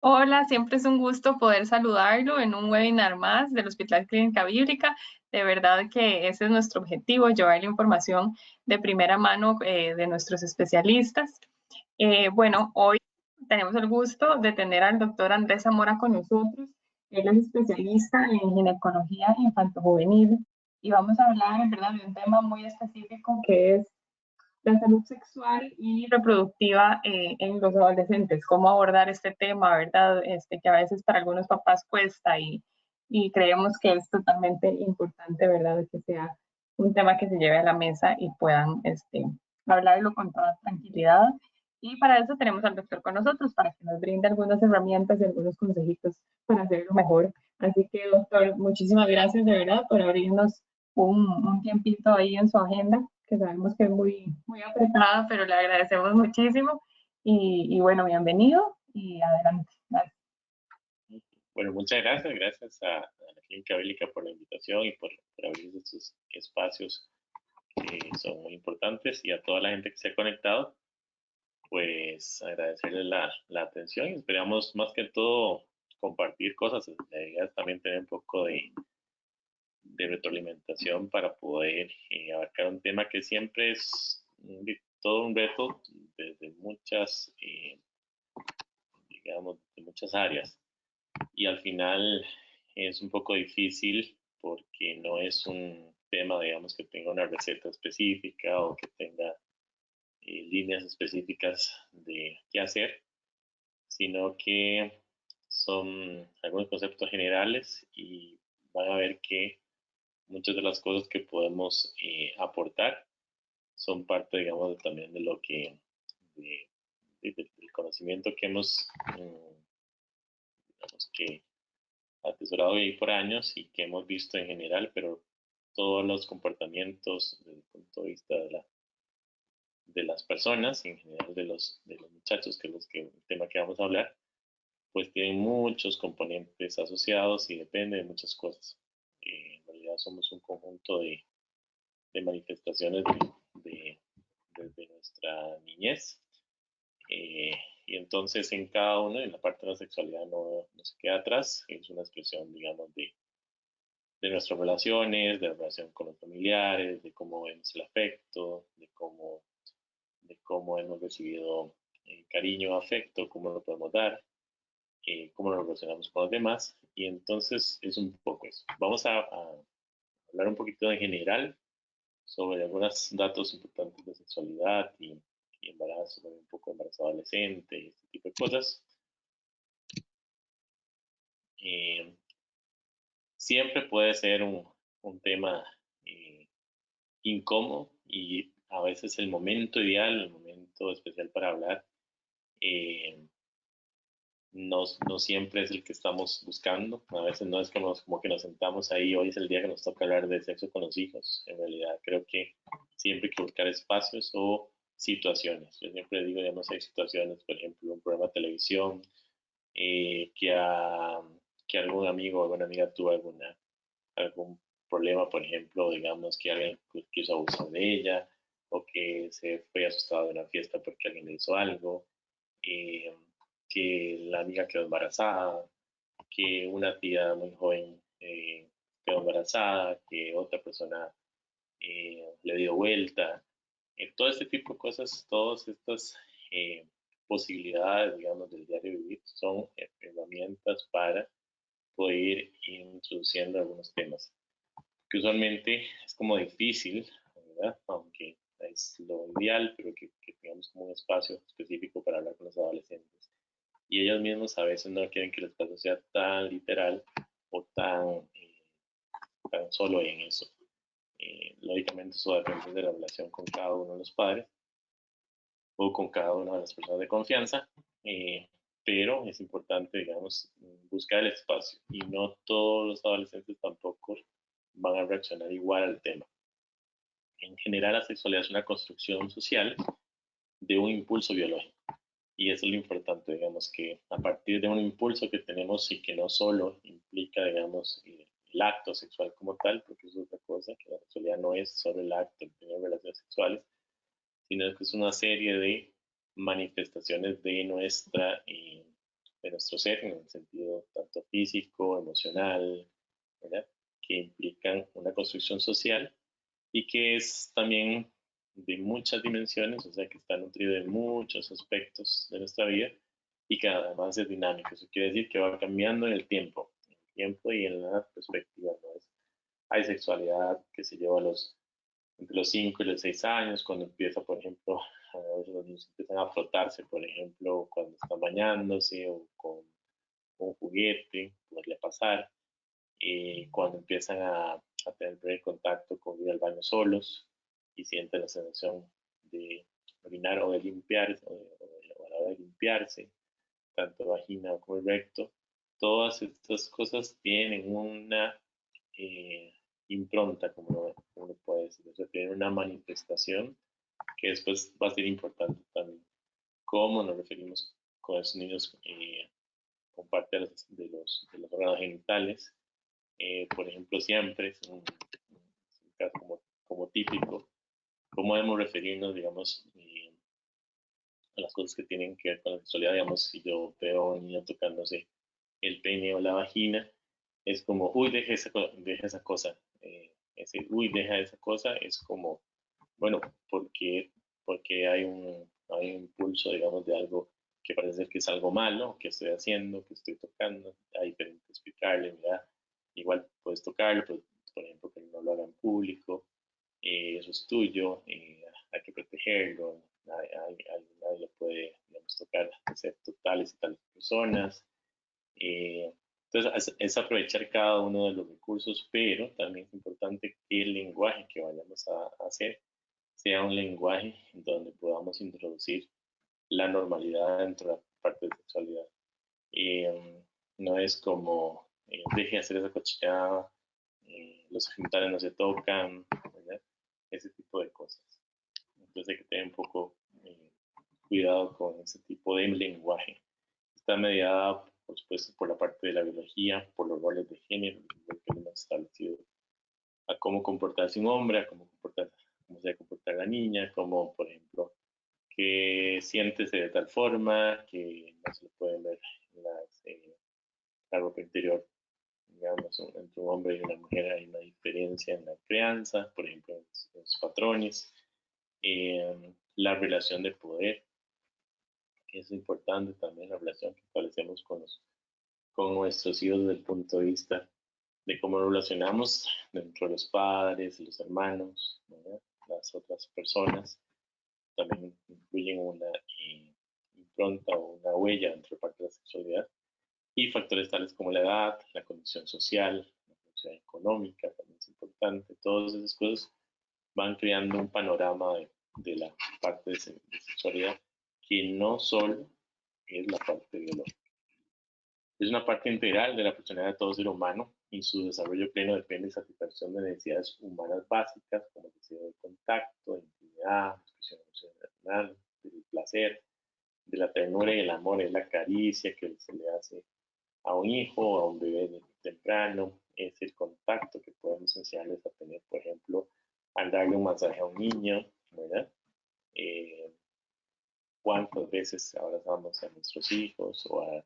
Hola, siempre es un gusto poder saludarlo en un webinar más del Hospital Clínica Bíblica. De verdad que ese es nuestro objetivo, llevarle información de primera mano de nuestros especialistas. Hoy tenemos el gusto de tener al doctor Andrés Zamora con nosotros. Él es especialista en ginecología infanto-juvenil y vamos a hablar, en verdad, de un tema muy específico que es la salud sexual y reproductiva en los adolescentes, cómo abordar este tema, ¿verdad? Que a veces para algunos papás cuesta y creemos que es totalmente importante, ¿verdad? Que sea un tema que se lleve a la mesa y puedan hablarlo con toda tranquilidad. Y para eso tenemos al doctor con nosotros, para que nos brinde algunas herramientas y algunos consejitos para hacerlo mejor. Así que, doctor, muchísimas gracias de verdad por abrirnos un tiempito ahí en su agenda, que sabemos que es muy apretada, pero le agradecemos muchísimo. Y bueno, bienvenido y adelante. Gracias. Bueno, muchas gracias. Gracias a la Clínica Bíblica por la invitación y por abrir estos espacios que son muy importantes, y a toda la gente que se ha conectado, pues agradecerles la atención y esperamos más que todo compartir cosas. La idea es también tener un poco de retroalimentación para poder abarcar un tema que siempre es todo un reto desde muchas, digamos, de muchas áreas. Y al final es un poco difícil porque no es un tema, digamos, que tenga una receta específica o que tenga líneas específicas de qué hacer, sino que son algunos conceptos generales, y van a ver que muchas de las cosas que podemos aportar son parte, digamos, también de lo que, del conocimiento que hemos, digamos, que atesorado ahí por años y que hemos visto en general, pero todos los comportamientos desde el punto de vista de las personas, en general de los muchachos, que es el tema que vamos a hablar, pues tienen muchos componentes asociados y depende de muchas cosas. En realidad somos un conjunto de manifestaciones desde nuestra niñez. eh, y entonces en cada uno, en la parte de la sexualidad no se queda atrás, es una expresión, digamos, de nuestras relaciones, de la relación con los familiares, de cómo vemos el afecto, de cómo hemos recibido cariño, afecto, cómo lo podemos dar, cómo nos relacionamos con los demás. Y entonces es un poco eso. Vamos a hablar un poquito en general sobre algunos datos importantes de sexualidad y embarazo, un poco de embarazo adolescente y este tipo de cosas. Eh, Siempre puede ser un tema incómodo, y a veces el momento ideal, el momento especial para hablar, eh, no siempre es el que estamos buscando. A veces no es como que nos sentamos ahí, hoy es el día que nos toca hablar de sexo con los hijos. En realidad creo que siempre hay que buscar espacios o situaciones. Yo siempre digo, ya no sé, situaciones, por ejemplo, un programa de televisión, que algún amigo o alguna amiga tuvo algún problema, por ejemplo, digamos que alguien quiso abusar de ella, o que se fue asustado de una fiesta porque alguien le hizo algo, eh, que la amiga quedó embarazada, que una tía muy joven quedó embarazada, que otra persona le dio vuelta. Todo este tipo de cosas, todas estas eh, posibilidades, digamos, del diario vivir son herramientas para poder ir introduciendo algunos temas que usualmente es como difícil, ¿verdad? Aunque es lo ideal, pero que tengamos como un espacio específico para hablar con los adolescentes. Y ellos mismos a veces no quieren que el espacio sea tan literal o tan solo en eso. Lógicamente eso depende de la relación con cada uno de los padres o con cada una de las personas de confianza, pero es importante, digamos, buscar el espacio, y no todos los adolescentes tampoco van a reaccionar igual al tema. En general, la sexualidad es una construcción social de un impulso biológico. Y eso es lo importante, digamos, que a partir de un impulso que tenemos, y que no solo implica, digamos, el acto sexual como tal, porque eso es otra cosa, que la sexualidad no es solo el acto de tener relaciones sexuales, sino que es una serie de manifestaciones de nuestro ser, en el sentido tanto físico, emocional, ¿verdad? Que implican una construcción social y que es también de muchas dimensiones, o sea, que está nutrido de muchos aspectos de nuestra vida y que además es dinámico. Eso quiere decir que va cambiando en el tiempo y en la perspectiva, ¿no? Hay sexualidad que se lleva entre los 5 y los 6 años, cuando empieza, por ejemplo, a veces los niños empiezan a frotarse, por ejemplo, cuando están bañándose o con un juguete, podría pasar, cuando empiezan a tener el primer contacto con ir al baño solos y sienten la sensación de orinar o de limpiar, o a la hora de limpiarse, tanto vagina como el recto, todas estas cosas tienen una eh, impronta, como uno puede decir, o sea, tienen una manifestación que después va a ser importante también. Cómo nos referimos con esos niños con parte de los órganos genitales, por ejemplo, siempre es un caso como típico, cómo debemos referirnos, digamos, a las cosas que tienen que ver con la sexualidad, digamos, si yo veo a un niño tocándose el pene o la vagina, es como, uy, deja esa cosa, ese, uy, deja esa cosa, es como, bueno, porque, porque hay un impulso, digamos, de algo que parece que es algo malo, que estoy haciendo, que estoy tocando, hay que explicarle, mira, igual puedes tocarlo, pero, por ejemplo, que no lo haga en público, eso es tuyo, hay que protegerlo, nadie lo puede, digamos, tocar, excepto tales y tales personas. Entonces, es aprovechar cada uno de los recursos, pero también es importante que el lenguaje que vayamos a hacer sea un lenguaje en donde podamos introducir la normalidad dentro de la parte de sexualidad. No es como, deje de hacer esa cochinada, los genitales no se tocan, ¿verdad? Ese tipo de cosas. Entonces hay que tener un poco cuidado con ese tipo de lenguaje. Está mediada, por supuesto, por la parte de la biología, por los roles de género, que hemos establecido a cómo comportarse un hombre, a cómo se debe comportar la niña, como, por ejemplo, que siéntese de tal forma, que no se le pueden ver la ropa interior, digamos, entre un hombre y una mujer hay una diferencia en la crianza, por ejemplo, en los patrones, la relación de poder, que es importante también, la relación que establecemos con nuestros hijos desde el punto de vista de cómo nos relacionamos dentro de los padres, los hermanos, ¿verdad? Las otras personas, también incluyen una impronta o una huella dentro de parte de la sexualidad. Y factores tales como la edad, la condición social, la condición económica también es importante. Todas esas cosas van creando un panorama de la parte de sexualidad que no solo es la parte biológica. Es una parte integral de la personalidad de todo ser humano y su desarrollo pleno depende de satisfacción de necesidades humanas básicas como el deseo de contacto, de intimidad, expresión emocional, del placer, de la ternura y el amor, es la caricia que se le hace a un hijo o a un bebé temprano, es el contacto que podemos enseñarles a tener, por ejemplo, al darle un masaje a un niño, ¿verdad? Eh, ¿Cuántas veces abrazamos a nuestros hijos o a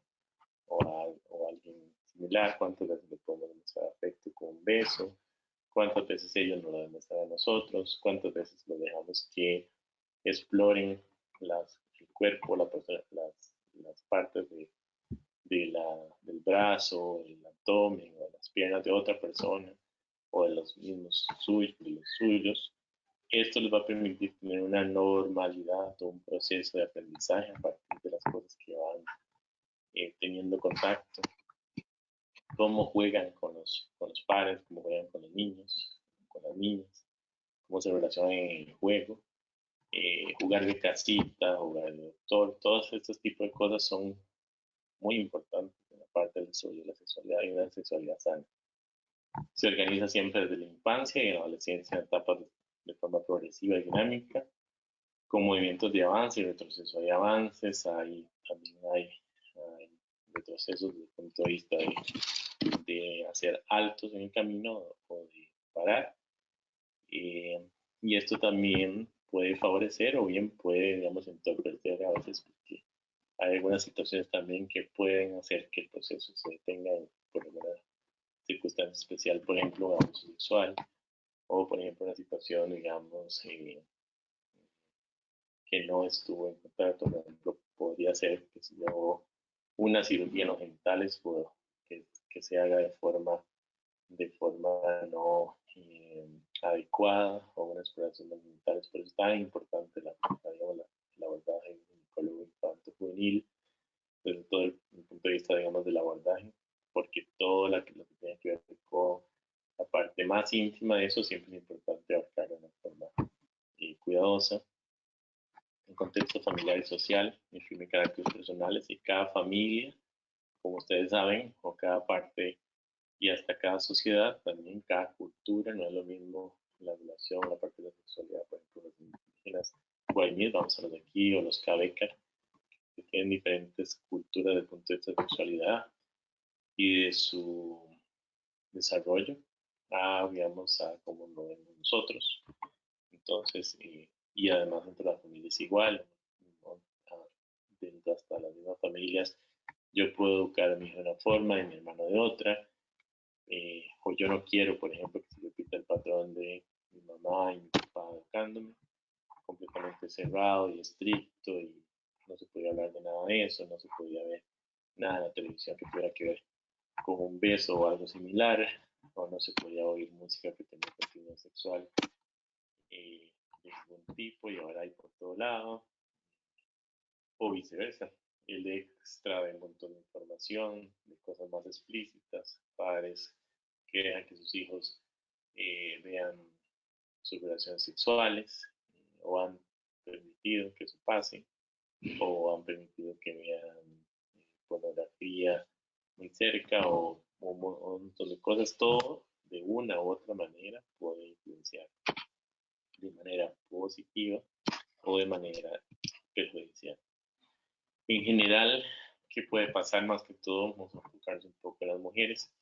alguien similar? ¿Cuántas veces le podemos demostrar afecto con un beso? ¿Cuántas veces ellos nos lo demuestran a nosotros? ¿Cuántas veces lo dejamos que exploren el cuerpo, las partes del brazo, el abdomen o las piernas de otra persona o de los mismos suyos, de los suyos? Esto les va a permitir tener una normalidad o un proceso de aprendizaje a partir de las cosas que van teniendo contacto, cómo juegan con los padres, cómo juegan con los niños, con las niñas, cómo se relacionan en el juego, jugar de casita, jugar de doctor, todos estos tipos de cosas son muy importantes en la parte del desarrollo de la sexualidad y una sexualidad sana. Se organiza siempre desde la infancia y en la adolescencia en etapas de forma progresiva y dinámica, con movimientos de avance y retroceso. Hay avances, también hay retrocesos desde el punto de vista de hacer altos en el camino o de parar. Y esto también puede favorecer o bien puede, digamos, entorpecer a veces porque hay algunas situaciones también que pueden hacer que el proceso se detenga por alguna circunstancia especial, por ejemplo, abuso sexual, o por ejemplo una situación, digamos, que no estuvo en contacto. Por ejemplo, podría ser que si yo una cirugía en los genitales, que se haga de forma no adecuada, o una exploración de los genitales. Por eso es tan importante el abordaje ginecólogo infanto juvenil, desde todo el punto de vista, digamos, del abordaje, porque todo lo que tiene que ver con la parte más íntima de eso siempre es importante abarcar de una forma cuidadosa, en contexto familiar y social, influye caracteres personales, y cada familia, como ustedes saben, o cada parte y hasta cada sociedad, también cada cultura, no es lo mismo la relación, la parte de la sexualidad. Por ejemplo, los indígenas guaraníes, vamos a los de aquí, o los cabecas, que tienen diferentes culturas desde el punto de vista de sexualidad y de su desarrollo, digamos, a como lo vemos nosotros. Entonces, y además entre las familias igual, ¿no? Dentro hasta las mismas familias, yo puedo educar a mi hijo de una forma y mi hermano de otra, o yo no quiero, por ejemplo, que se repita el patrón de mi mamá y mi papá educándome, completamente cerrado y estricto, y no se podía hablar de nada de eso, no se podía ver nada en la televisión que tuviera que ver con un beso o algo similar, o no se podía oír música que tenía contenido sexual de algún tipo, y ahora hay por todo lado, o viceversa. El extra de un montón de información, de cosas más explícitas, padres que dejan que sus hijos vean sus relaciones sexuales, o han permitido que eso pase, o han permitido que vean pornografía muy cerca, o un montón de cosas. Todo de una u otra manera puede influenciar de manera positiva o de manera perjudicial. En general, ¿qué puede pasar? Más que todo, vamos a enfocarnos un poco en las mujeres.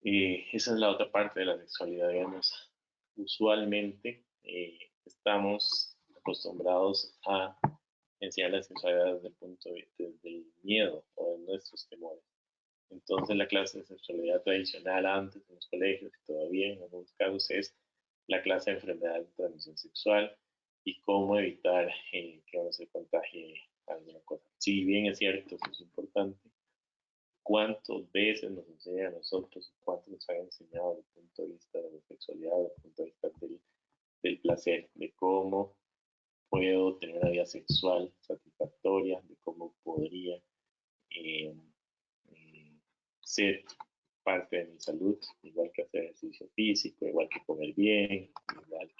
Esa es la otra parte de la sexualidad, digamos. Usualmente estamos acostumbrados a enseñar la sexualidad desde el punto de vista del miedo o de nuestros temores. Entonces, la clase de sexualidad tradicional antes en los colegios, y todavía en algunos casos, es la clase de enfermedad de transmisión sexual y cómo evitar que uno se contagie alguna cosa. Si bien es cierto, eso es importante, ¿cuántas veces nos enseñan a nosotros, cuánto nos han enseñado desde el punto de vista de la sexualidad, desde el punto de vista del placer, de cómo puedo tener una vida sexual satisfactoria, de cómo podría eh, ser parte de mi salud, igual que hacer ejercicio físico, igual que comer bien, igual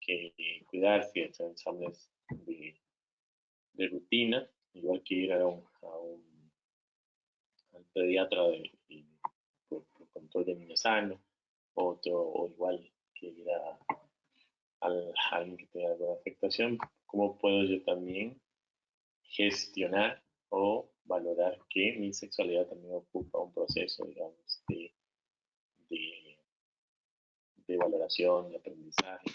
que cuidarse, hacer exámenes de rutina, igual que ir al pediatra por control de niño sano, o igual que ir a alguien que tenga alguna afectación. ¿Cómo puedo yo también gestionar o valorar que mi sexualidad también ocupa un proceso, digamos, de, de valoración, de aprendizaje,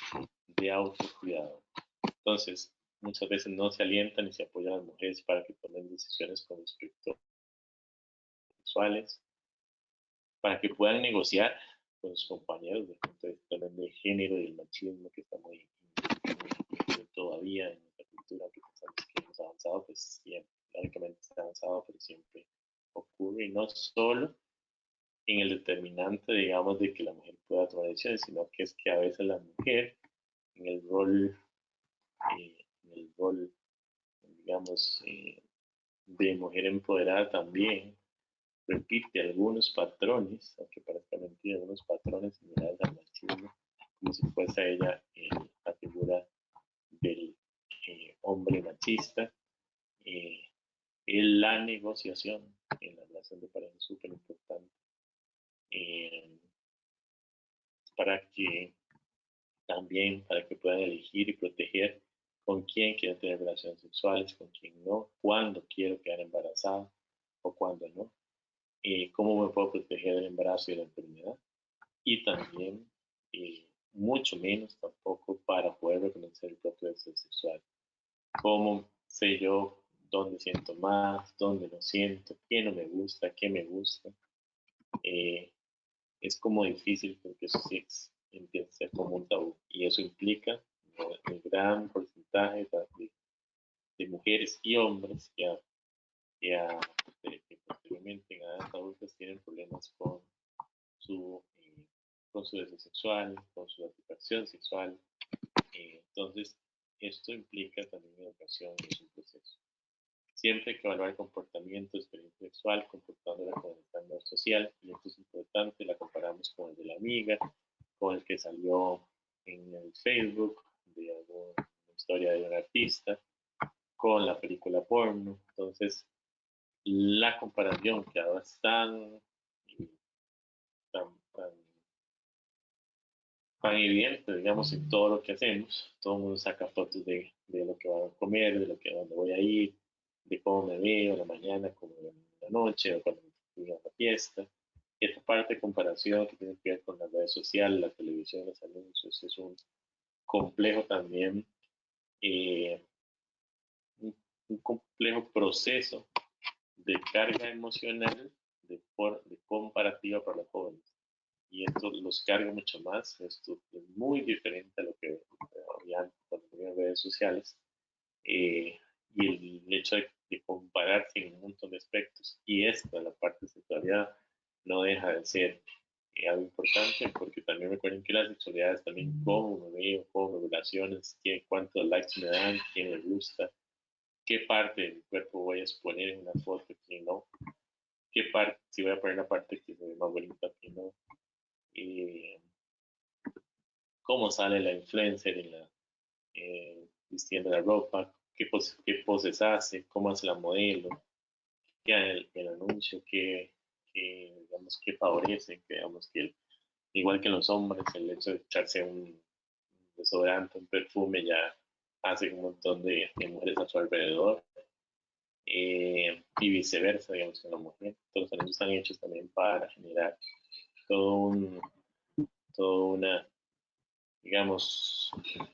de autocuidado? Entonces, muchas veces no se alientan ni se apoyan a las mujeres para que tomen decisiones con respecto a sexuales, para que puedan negociar con sus compañeros desde el punto de vista también de género y el machismo, que está muy todavía en nuestra cultura, que pensamos que hemos avanzado. Pues siempre, lógicamente está avanzado, pero siempre ocurre, y no solo en el determinante, digamos, de que la mujer pueda tomar decisiones, sino que es que a veces la mujer, en el rol, digamos, de mujer empoderada, también repite algunos patrones, aunque parezca mentira, algunos patrones similares al machismo, como si fuese ella la figura del hombre machista. La negociación en la relación de pareja es súper importante, para que también, para que puedan elegir y proteger con quién quieren tener relaciones sexuales, con quién no, cuándo quiero quedar embarazada o cuándo no, cómo me puedo proteger del embarazo y de la enfermedad, y también, mucho menos tampoco, para poder reconocer el propio deseo sexual. ¿Cómo sé yo dónde siento más, dónde no siento, qué no me gusta, qué me gusta. Es como difícil porque eso sí empieza a ser como un tabú y eso implica un gran porcentaje de mujeres y hombres que posteriormente en edades adultas tienen problemas su, con su deseo sexual, con su satisfacción sexual. Entonces, esto implica también educación y es un proceso. Siempre hay que evaluar el comportamiento, experiencia sexual, comportándola con el estándar social, y esto es importante, la comparamos con el de la amiga, con el que salió en el Facebook, de alguna historia de un artista, con la película porno. Entonces, la comparación que ahora es tan tan evidente, digamos, en todo lo que hacemos. Todo el mundo saca fotos de lo que van a comer, de lo que dónde voy a ir, de cómo me veo en la mañana, cómo me veo en la noche, o cuando voy a la fiesta. Esta parte de comparación que tiene que ver con las redes sociales, la televisión, los anuncios, es un complejo también, eh, un complejo proceso de carga emocional, de comparativa para los jóvenes. Y esto los carga mucho más. Esto es muy diferente a lo que había antes cuando había redes sociales. Eh, y el hecho de compararse en un montón de aspectos. Y esta, la parte de sexualidad, no deja de ser algo importante porque también recuerden que la sexualidad es también cómo me veo, cómo me relaciones, cuántos likes me dan, quién me gusta, qué parte de mi cuerpo voy a exponer en una foto, quién no, qué parte, si voy a poner la parte que se ve más bonita, quién no. Eh, Cómo sale la influencer vistiendo la ropa, qué poses hace, cómo hace la modelo, qué el anuncio, digamos, qué favorece, que digamos que igual que los hombres, el hecho de echarse un desodorante, un perfume ya hace un montón de mujeres a su alrededor. Y viceversa, digamos, con la mujer. Todos los anuncios están hechos también para generar todo un, todo una digamos,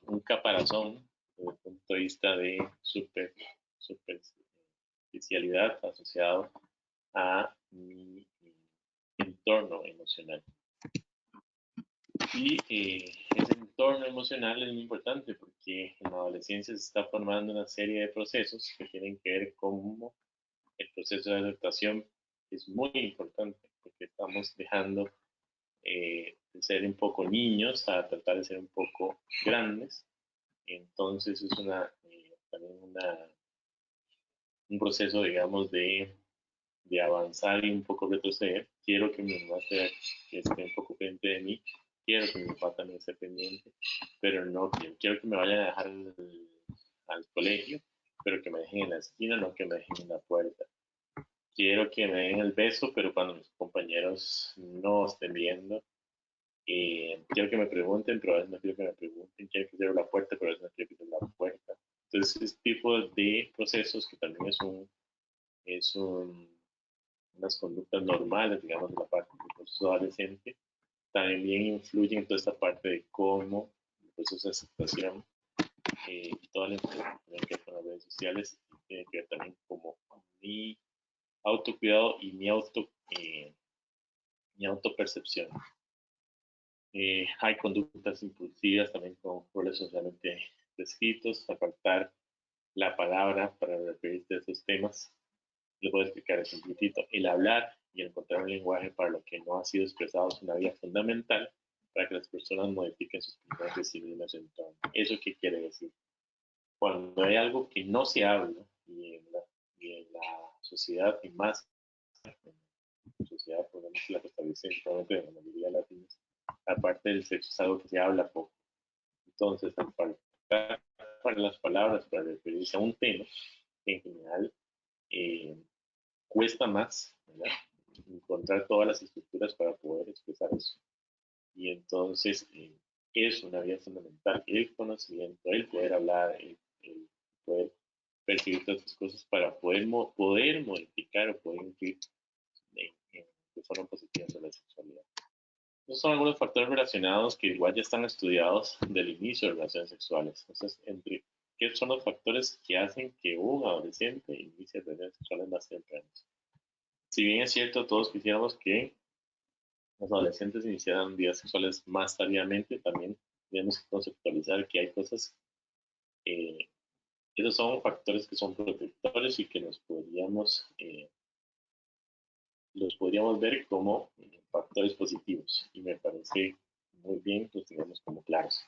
un caparazón desde el punto de vista de superficialidad asociado a mi entorno emocional. Y ese entorno emocional es muy importante porque en la adolescencia se está formando una serie de procesos que tienen que ver con el proceso de adaptación es muy importante porque estamos dejando de ser un poco niños a tratar de ser un poco grandes. Entonces es también un proceso, digamos, de avanzar y un poco retroceder. Quiero que mi mamá que esté un poco pendiente de mí, quiero que mi papá también esté pendiente, pero no quiero que me vayan a dejar al colegio, pero que me dejen en la esquina, no que me dejen en la puerta. Quiero que me den el beso, pero cuando mis compañeros no estén viendo, quiero que me pregunten, pero a veces no quiero que me pregunten, quiero que cierre la puerta, pero a veces no quiero que cierre la puerta. Entonces, este tipo de procesos que también es unas conductas normales, digamos, de la parte del proceso adolescente, también influyen en toda esta parte de cómo el proceso de aceptación y toda la información que tiene que ver con las redes sociales tiene que ver también como mi autocuidado y mi autopercepción. Hay conductas impulsivas también con roles socialmente descritos, apartar la palabra para referirse a esos temas. Les voy a explicar eso un poquitito. El hablar y encontrar un lenguaje para lo que no ha sido expresado es una vía fundamental para que las personas modifiquen sus opiniones de sí mismas en torno. ¿Eso qué quiere decir? Cuando hay algo que no se habla y en la sociedad y más en la sociedad, por ejemplo, la costarricense, probablemente de la mayoría de latinos, aparte del sexo es algo que se habla poco. Entonces, al faltar para las palabras para referirse a un tema, en general, eh, cuesta más, ¿verdad? Encontrar todas las estructuras para poder expresar eso. Y entonces es una vía fundamental el conocimiento, el poder hablar, el poder percibir todas estas cosas para poder modificar o poder influir de forma positiva sobre la sexualidad. Estos son algunos factores relacionados que igual ya están estudiados del inicio de relaciones sexuales. Entonces, entre ¿Qué son los factores que hacen que un adolescente inicie relaciones sexuales más tempranas? Si bien es cierto, todos quisiéramos que los adolescentes iniciaran vidas sexuales más tardíamente, también tenemos que conceptualizar que hay cosas, eh, esos son factores que son protectores y que los podríamos ver como factores positivos. Y me parece muy bien que los tengamos como claros.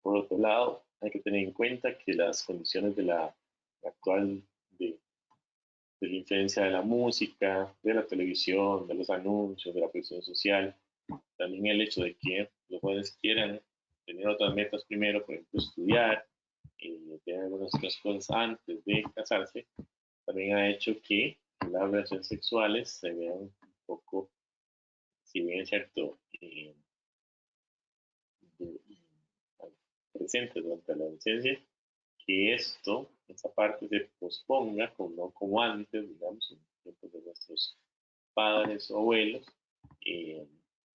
Por otro lado, hay que tener en cuenta que las condiciones de la actual de, de la influencia de la música, de la televisión, de los anuncios, de la presión social, también el hecho de que los jóvenes quieran tener otras metas primero, por ejemplo, estudiar, tener algunas otras cosas antes de casarse, también ha hecho que las relaciones sexuales se vean un poco, si bien es cierto, de- presentes durante la adolescencia, que esa parte se posponga, no como antes, digamos, en tiempos de nuestros padres o abuelos, eh,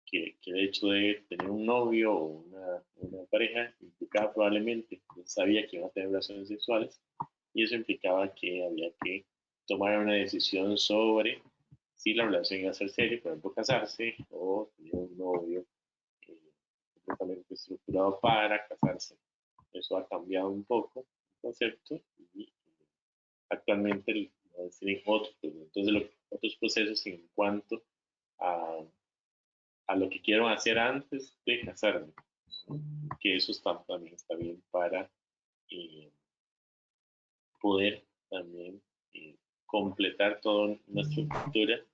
que el hecho de tener un novio o una pareja implicaba probablemente, no sabía que iban a tener relaciones sexuales, y eso implicaba que había que tomar una decisión sobre si la relación iba a ser seria, por ejemplo, casarse o tener un novio eh, completamente estructurado para casarse. Eso ha cambiado un poco el concepto y actualmente tienen otros procesos en cuanto a, a lo que quiero hacer antes de casarme, que eso también está bien para eh, poder también completar toda nuestra estructura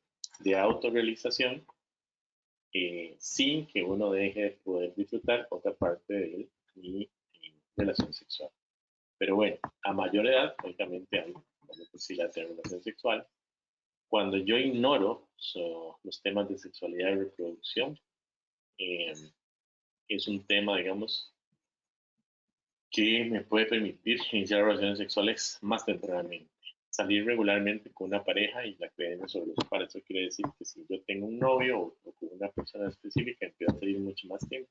de autorrealización sin que uno deje de poder disfrutar otra parte de él y relación sexual. Pero bueno, a mayor edad, lógicamente hay la posibilidad de tener relación sexual. Cuando yo ignoro los temas de sexualidad y reproducción, eh, es un tema, digamos, que me puede permitir iniciar relaciones sexuales más tempranamente. Salir regularmente con una pareja y la creencia sobre los pares. Eso quiere decir que si yo tengo un novio o con una persona específica, empieza a salir mucho más tiempo,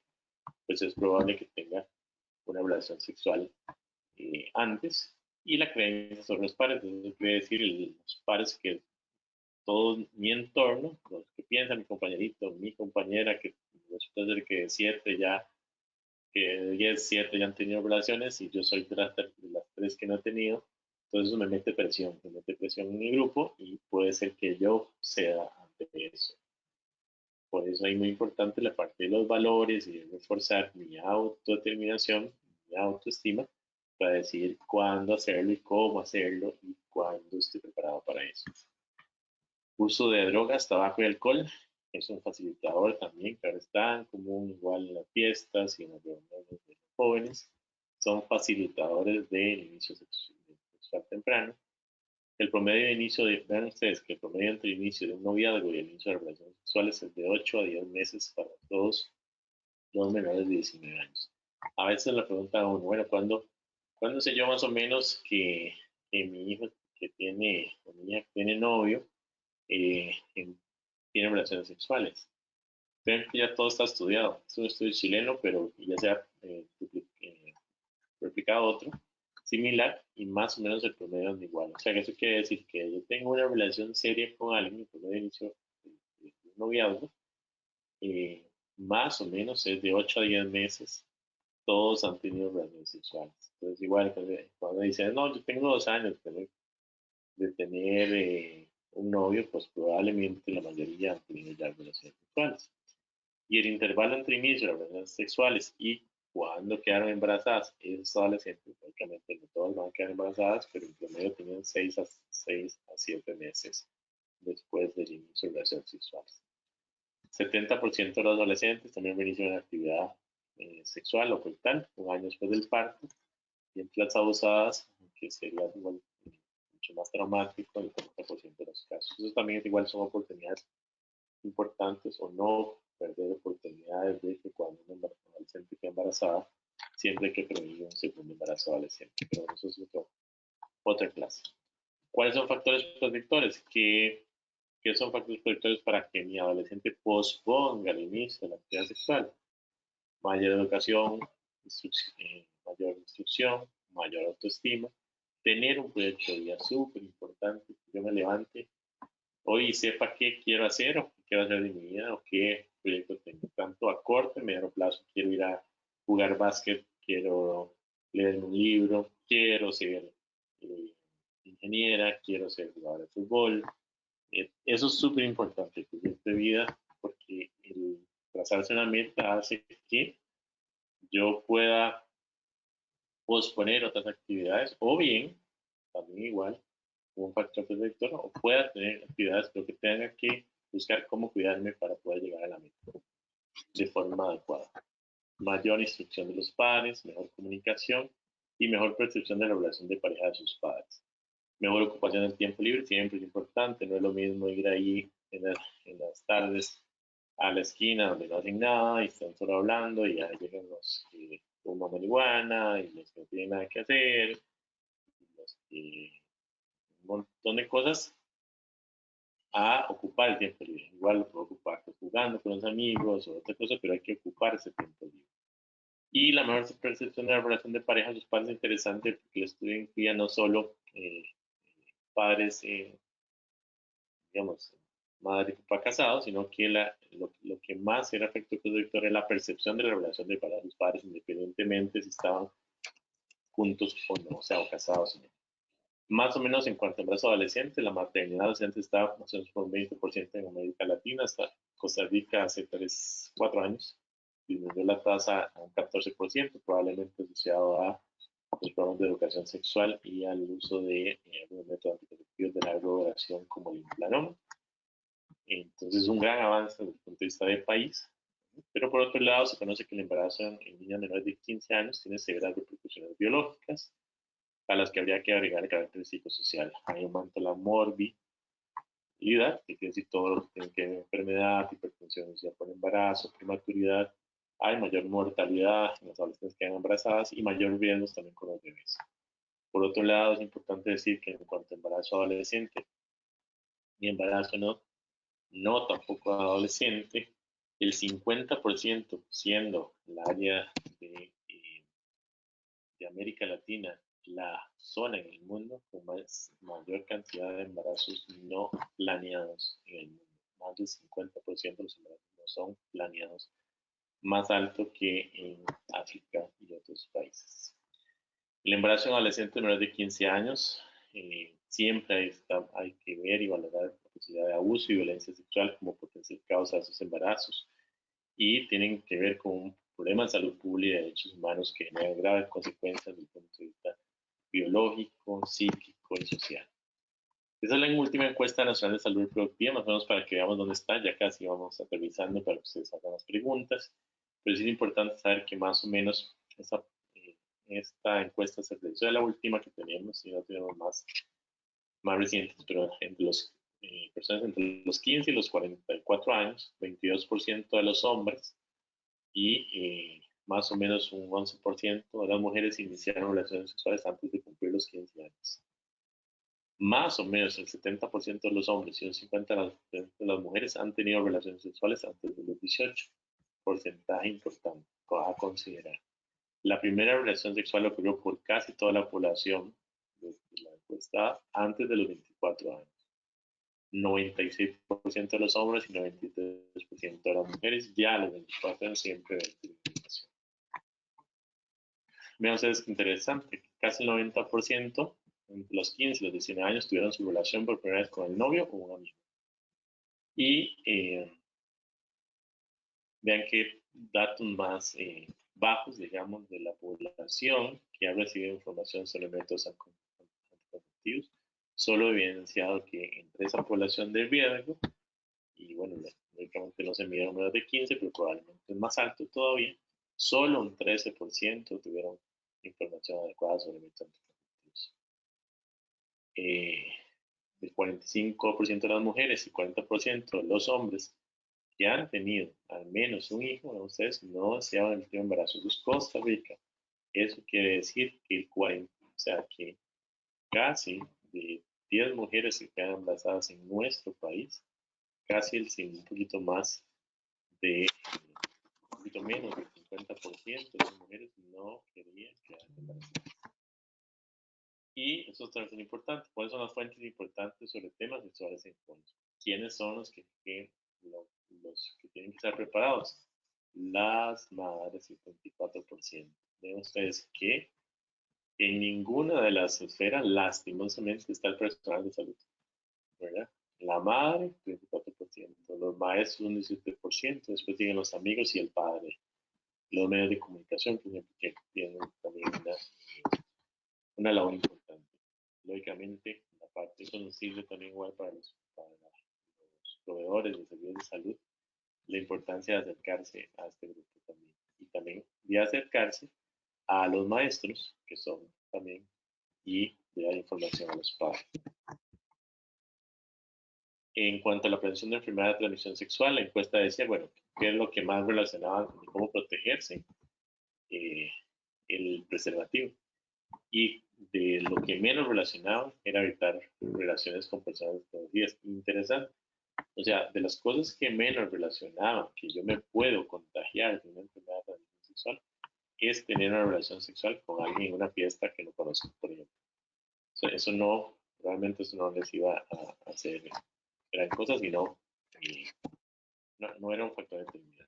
pues es probable que tenga una relación sexual antes. Y la creencia sobre los pares, eso quiere decir los pares que todo mi entorno, los que piensa mi compañerito, mi compañera, que resulta ser que de 7 ya, que de 10, 7 ya han tenido relaciones y yo soy de las 3 que no he tenido, entonces eso me mete presión en mi grupo y puede ser que yo ceda ante eso. Por eso es muy importante la parte de los valores y de reforzar mi autodeterminación, mi autoestima, para decidir cuándo hacerlo y cómo hacerlo y cuándo estoy preparado para eso. Uso de drogas, tabaco y alcohol es un facilitador también, que ahora es tan común igual en las fiestas y en las reuniones de los jóvenes. Son facilitadores del inicio sexual temprano. El promedio de inicio vean ustedes que el promedio entre el inicio de un noviazgo y el inicio de relaciones sexuales es de 8 a 10 meses para todos los menores de 19 años. A veces le preguntan a uno, bueno, ¿cuándo sé yo más o menos que mi hijo que tiene, o mi hija que tiene novio, eh, tiene relaciones sexuales? Creen que ya todo está estudiado. Es un estudio chileno, pero ya se ha replicado otro similar y más o menos el promedio es igual. O sea, que eso quiere decir que yo tengo una relación seria con alguien, por medio de inicio de un noviazgo, eh, más o menos es de 8 a 10 meses, todos han tenido relaciones sexuales. Entonces, igual cuando dicen, no, yo tengo 2 años de tener un novio, pues probablemente la mayoría han tenido ya relaciones sexuales. Y el intervalo entre inicio de las relaciones sexuales y cuando quedaron embarazadas, esos adolescentes, prácticamente no todas van a quedar embarazadas, pero en promedio tienen 6 a 7 meses después del inicio de relaciones sexuales. 70% de los adolescentes también inician una actividad sexual o coital un año después del parto, y en las abusadas, que sería igual, mucho más traumático en el 40% de los casos. Eso también es igual, son oportunidades importantes o no perder oportunidades de que cuando una adolescente queda embarazada, siempre hay que prevenir un segundo embarazo adolescente. Pero eso es otra clase. ¿Cuáles son factores protectores? ¿Qué son factores protectores para que mi adolescente posponga el inicio de la actividad sexual? Mayor educación, mayor instrucción, mayor autoestima, tener un proyecto de vida súper importante, que yo me levante hoy y sepa qué quiero hacer o qué quiero hacer de mi vida o qué proyecto tengo, tanto a corto y mediano plazo. Quiero ir a jugar básquet, quiero leer un libro, quiero ser eh, ingeniera, quiero ser jugador de fútbol. Eso es súper importante, el proyecto de vida, porque el trazarse una meta hace que yo pueda posponer otras actividades o bien, también igual, como un factor protector, o pueda tener actividades pero que tenga que buscar cómo cuidarme para poder llegar a la meta de forma adecuada. Mayor instrucción de los padres, mejor comunicación y mejor percepción de la relación de pareja de sus padres. Mejor ocupación del tiempo libre siempre es importante, no es lo mismo ir ahí en las tardes a la esquina donde no hacen nada y están solo hablando y ya llegan los que fuman marihuana y los que no tienen nada que hacer, y los que un montón de cosas a ocupar el tiempo libre. Igual lo puedo ocupar pues, jugando con los amigos o otra cosa, pero hay que ocupar ese tiempo libre. Y la mejor percepción de la relación de pareja, sus padres es interesante porque el estudio incluía no solo padres, digamos, madre y papá casados, sino que lo que más era efecto productor es la percepción de la relación de pareja de los padres, independientemente si estaban juntos o no, o sea, o casados o no. Más o menos en cuanto a embarazo adolescente, la maternidad adolescente está más o menos por un 20% en América Latina, hasta Costa Rica hace 3, 4 años disminuyó la tasa a un 14%, probablemente asociado a los programas de educación sexual y al uso de algunos métodos anticonceptivos de larga duración como el implanon. Entonces es un gran avance desde el punto de vista del país, pero por otro lado se conoce que el embarazo en niñas menores de 15 años tiene severas repercusiones biológicas a las que habría que agregar el carácter psicosocial. Ahí aumenta la morbilidad, que quiere decir todo lo que tiene que ver con enfermedad, hipertensión ya por embarazo, prematuridad, hay mayor mortalidad en las adolescentes que quedan embarazadas y mayor riesgo también con los bebés. Por otro lado, es importante decir que en cuanto a embarazo adolescente y embarazo no tampoco adolescente, el 50% siendo el área de América Latina la zona en el mundo con mayor cantidad de embarazos no planeados en el mundo. Más del 50% de los embarazos no son planeados, más alto que en África y otros países. El embarazo en adolescentes menores de 15 años, siempre hay que ver y valorar la posibilidad de abuso y violencia sexual como potencial causa de esos embarazos y tienen que ver con problemas de salud pública y de derechos humanos que generan graves consecuencias desde el punto de vista biológico, psíquico y social. Esa es la última encuesta nacional de salud reproductiva, más o menos para que veamos dónde está, ya casi vamos aterrizando para que ustedes hagan las preguntas, pero es importante saber que más o menos esta encuesta se realizó de la última que tenemos, y no tenemos más recientes, pero entre los personas entre los 15 y los 44 años, 22% de los hombres y más o menos un 11% de las mujeres iniciaron relaciones sexuales antes de cumplir los 15 años. Más o menos el 70% de los hombres y un 50% de las mujeres han tenido relaciones sexuales antes de los 18. Porcentaje importante a considerar. La primera relación sexual ocurrió por casi toda la población de la encuesta antes de los 24 años. 96% de los hombres y 93% de las mujeres ya a los 24 años siempre ven discriminación. Vean ustedes qué interesante, casi el 90% entre los 15 y los 19 años tuvieron su relación por primera vez con el novio o un amigo. Y vean qué datos más bajos, digamos, de la población que ha recibido información sobre métodos anticonceptivos, solo evidenciado que entre esa población de riesgo, y bueno, lógicamente no se midieron menos de 15, pero probablemente es más alto todavía, solo un 13% tuvieron información adecuada sobre métodos anticonceptivos. El 45% de las mujeres y 40% de los hombres que han tenido al menos un hijo, ¿no? Ustedes no deseaban el último embarazo. Eso es Costa Rica. Eso quiere decir que el 40, o sea, que casi de 10 mujeres que quedan embarazadas en nuestro país, casi un poquito más de, un poquito menos del 50% de las mujeres no querían quedar embarazadas. Y eso también es importante. ¿Cuáles son las fuentes importantes sobre temas sexuales en jóvenes? ¿Quiénes son los que tienen que estar preparados? Las madres, 54%. Ven ustedes que en ninguna de las esferas, lastimosamente, está el personal de salud, ¿verdad? La madre, 34%, los maestros, un 17%, después siguen los amigos y el padre. Los medios de comunicación, que tienen también una labor importante. Lógicamente, la parte, eso nos sirve también igual para los proveedores de servicios de salud, la importancia de acercarse a este grupo también. Y también de acercarse a los maestros, que son también, y de dar información a los padres. En cuanto a la prevención de enfermedad de transmisión sexual, la encuesta decía, bueno, ¿qué es lo que más relacionaba con cómo protegerse? El preservativo. Y de lo que menos relacionaba era evitar relaciones con personas desconocidas. Interesante. O sea, de las cosas que menos relacionaban, que yo me puedo contagiar de una enfermedad de transmisión sexual, es tener una relación sexual con alguien en una fiesta que no conozco, por ejemplo. O sea, eso no, realmente eso no les iba a hacer gran cosa, sino no era un factor determinante.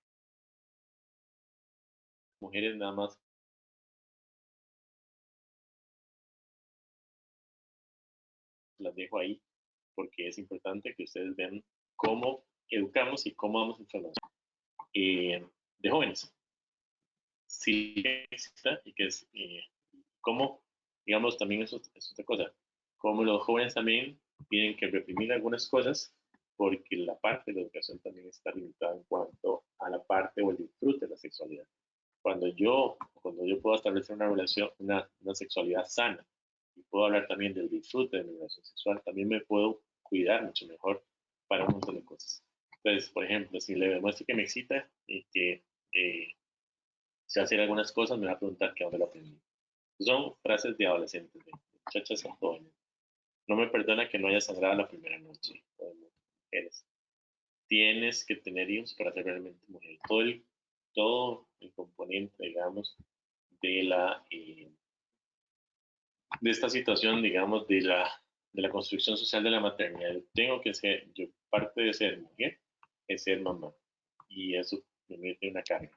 Mujeres nada más las dejo ahí porque es importante que ustedes vean cómo educamos y cómo damos información de jóvenes. Sí exista y que es cómo, digamos, también eso es otra cosa, como los jóvenes también tienen que reprimir algunas cosas porque la parte de la educación también está limitada en cuanto a la parte o el disfrute de la sexualidad. Cuando yo puedo establecer una relación, una sexualidad sana y puedo hablar también del disfrute de mi relación sexual, también me puedo cuidar mucho mejor para un montón de cosas. Entonces, por ejemplo, si le demuestro que me excita y que sé hacer algunas cosas, me va a preguntar que dónde lo aprendí. Son frases de adolescentes, de muchachas jóvenes. No me perdona que no haya sangrado la primera noche. Mujeres. Tienes que tener hijos para ser realmente mujer. Todo el componente, digamos, de de esta situación, digamos, de la construcción social de la maternidad. Yo parte de ser mujer es ser mamá. Y eso me mete una carga.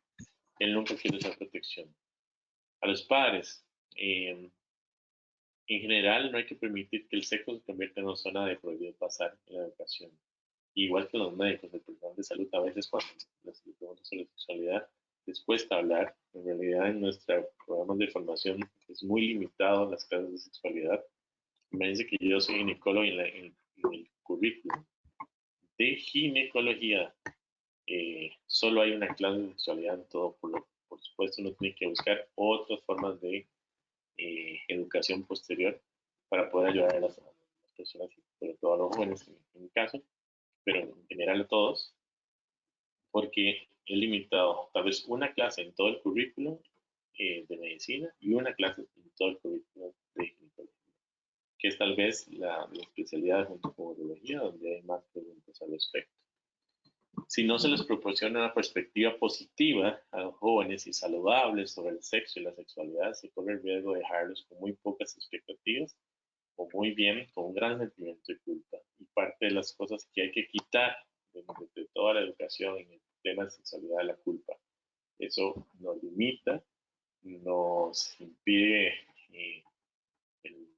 Él nunca quiere usar protección. A los padres, en general, no hay que permitir que el sexo se convierta en una zona de prohibido pasar en la educación. Igual que los médicos, el personal de salud, a veces cuando les preguntan sobre sexualidad, les cuesta hablar. En realidad, en nuestros programas de formación es muy limitado las clases de sexualidad. Me dice que yo soy ginecólogo y en el currículum de ginecología solo hay una clase de sexualidad en todo. Por supuesto, uno tiene que buscar otras formas de educación posterior para poder ayudar a las personas, sobre todo a los jóvenes en mi caso, pero en general a todos, porque he limitado tal vez una clase en todo el currículo de medicina y una clase en todo el currículo de ginecología, que es tal vez la especialidad junto con urología, donde hay más preguntas al respecto. Si no se les proporciona una perspectiva positiva a los jóvenes y saludables sobre el sexo y la sexualidad, se corre el riesgo de dejarlos con muy pocas expectativas o muy bien con un gran sentimiento de culpa. Y parte de las cosas que hay que quitar de toda la educación en el tema de sexualidad es la culpa. Eso nos limita, nos impide eh, el,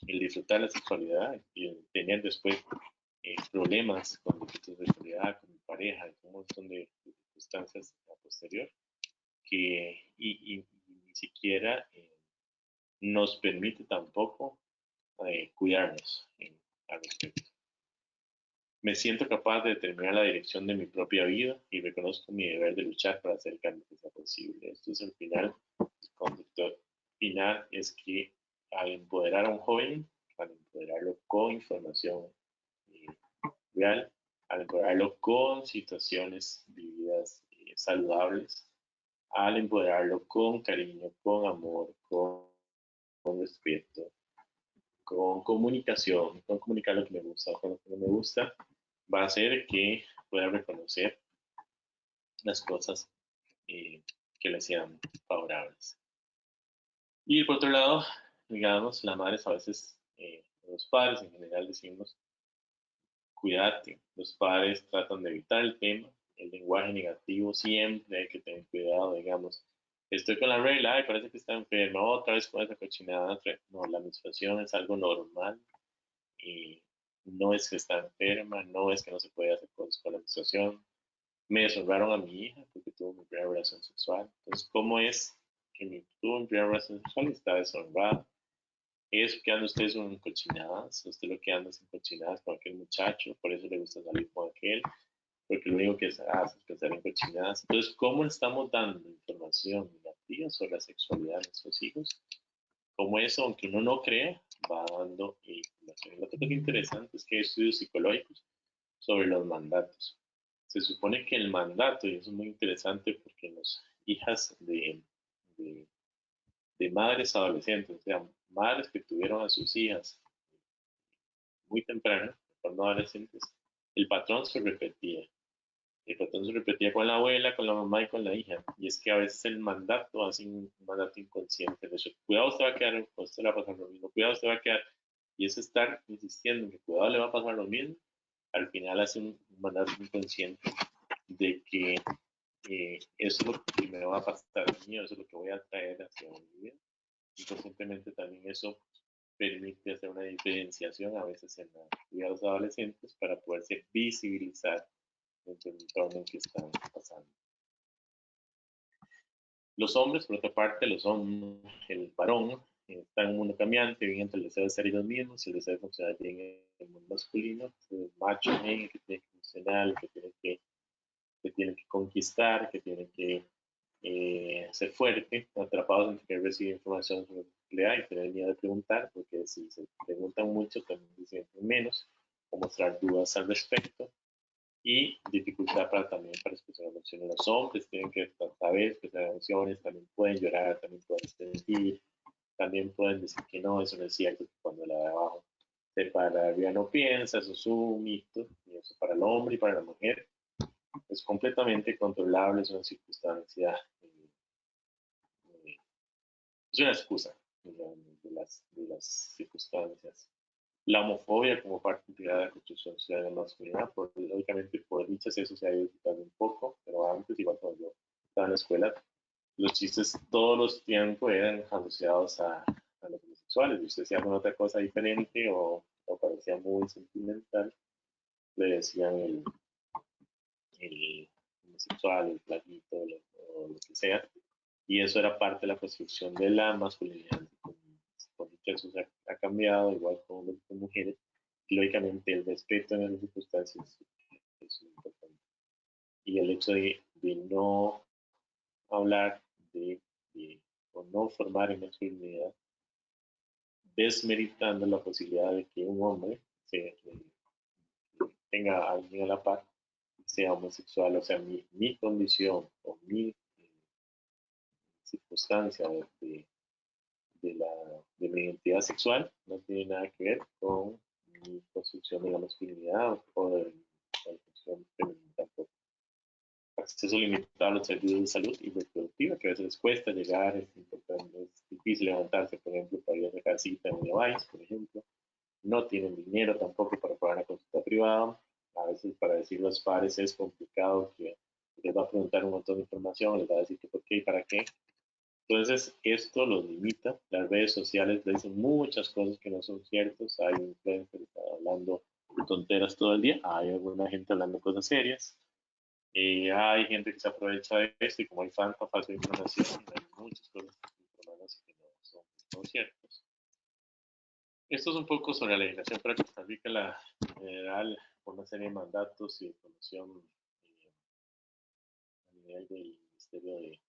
el disfrutar la sexualidad y el tener después problemas con defectos de sexualidad, con mi pareja, con un montón de circunstancias a posterior y ni siquiera nos permite tampoco cuidarnos al respecto. Me siento capaz de determinar la dirección de mi propia vida y reconozco mi deber de luchar para hacer el cambio que sea posible. Esto es el final, el conductor final es que al empoderar a un joven, al empoderarlo con información eh, real, al empoderarlo con situaciones vividas saludables, al empoderarlo con cariño, con amor, con respeto, con comunicación, con comunicar lo que me gusta o lo que no me gusta, va a hacer que pueda reconocer las cosas que le sean favorables. Y por otro lado, digamos, las madres a veces, los padres en general decimos, cuídate. Los padres tratan de evitar el tema, el lenguaje negativo siempre hay que tener cuidado, digamos. Estoy con la regla, ay, parece que está enferma, otra vez con esa cochinada. No, la menstruación es algo normal y no es que está enferma, no es que no se puede hacer cosas con la menstruación. Me deshonraron a mi hija porque tuvo mi primera relación sexual. Entonces, ¿cómo es que tuvo mi primera relación sexual y está deshonrada? Eso que anda usted son cochinadas, usted lo que anda es en cochinadas con aquel muchacho, por eso le gusta salir con aquel, porque lo único que hace es pensar en cochinadas. Entonces, ¿cómo estamos dando información negativa sobre la sexualidad de nuestros hijos? Como eso, aunque uno no crea, va dando información. Lo que es interesante es que hay estudios psicológicos sobre los mandatos. Se supone que el mandato, y eso es muy interesante porque las hijas de, de madres adolescentes, o sea, madres que tuvieron a sus hijas muy temprano, cuando adolescentes, el patrón se repetía. El patrón se repetía con la abuela, con la mamá y con la hija. Y es que a veces el mandato hace un mandato inconsciente. De hecho, cuidado, usted va a quedar, usted le va a pasar lo mismo, cuidado, usted va a quedar. Y es estar insistiendo en que cuidado le va a pasar lo mismo, al final hace un mandato inconsciente de que eso es lo que me va a pasar a mí, eso es lo que voy a traer hacia mi vida. Y conscientemente también eso permite hacer una diferenciación a veces en la vida de los adolescentes para poderse visibilizar dentro del entorno en que están pasando. Los hombres, por otra parte, el varón, está en un mundo cambiante, vive entre el deseo de ser ellos mismos y el deseo de funcionar bien en el mundo masculino, el macho, que tiene que funcionar, que tiene que conquistar, que tiene que ser fuerte, atrapados entre que recibir información sobre la y tener miedo de preguntar, porque si se preguntan mucho, también se sienten menos, o mostrar dudas al respecto, y dificultad también para expresar emociones. Los hombres tienen que saber expresar emociones, también pueden llorar, también pueden sentir, también pueden decir que no, eso no es cierto, que cuando la de abajo se para arriba no piensa, eso es un mito, y eso para el hombre y para la mujer es completamente controlable, es una circunstancia, es una excusa de las circunstancias. La homofobia como parte integrada de la construcción social de la masculinidad, lógicamente por dichas eso se ha ido quitando un poco, pero antes, igual cuando yo estaba en la escuela, los chistes todos los tiempos eran asociados a los homosexuales, y usted decía alguna otra cosa diferente o parecía muy sentimental, le decían el homosexual, el plaguito, o lo que sea, y eso era parte de la construcción de la masculinidad. Con eso se ha cambiado, igual con hombres y con mujeres, y lógicamente el respeto en las circunstancias es muy importante. Y el hecho de no hablar de, o no formar en masculinidad, desmeritando la posibilidad de que un hombre tenga a alguien a la par, sea homosexual, o sea, mi condición o mi circunstancia de mi identidad sexual no tiene nada que ver con mi construcción de la masculinidad o de la construcción femenina tampoco. Acceso limitado a los servicios de salud y reproductiva, que a veces les cuesta llegar, es difícil levantarse, por ejemplo, para ir a sacar cita en Neovice, por ejemplo. No tienen dinero tampoco para pagar una consulta privada. A veces para decir los padres es complicado, que les va a preguntar un montón de información, les va a decir que por qué y para qué. Entonces, esto los limita. Las redes sociales le dicen muchas cosas que no son ciertas. Hay influencers hablando tonteras todo el día. Hay alguna gente hablando cosas serias. Hay gente que se aprovecha de esto y como hay tanta falta de información, hay muchas cosas informadas que no son ciertas. Esto es un poco sobre la legislación para Costa Rica, la general, por una serie de mandatos y información a nivel del Ministerio de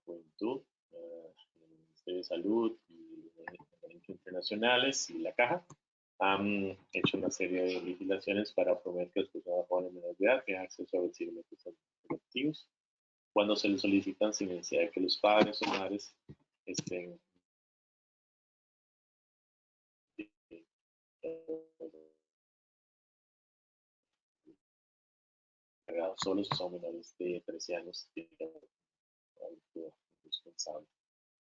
Juventud, el Ministerio de Salud y organismos internacionales y la Caja han hecho una serie de legislaciones para promover que las personas jóvenes menores de edad tengan acceso a recibir medios colectivos cuando se les solicitan sin necesidad de que los padres o madres estén pagados solos o son menores de 13 años responsable.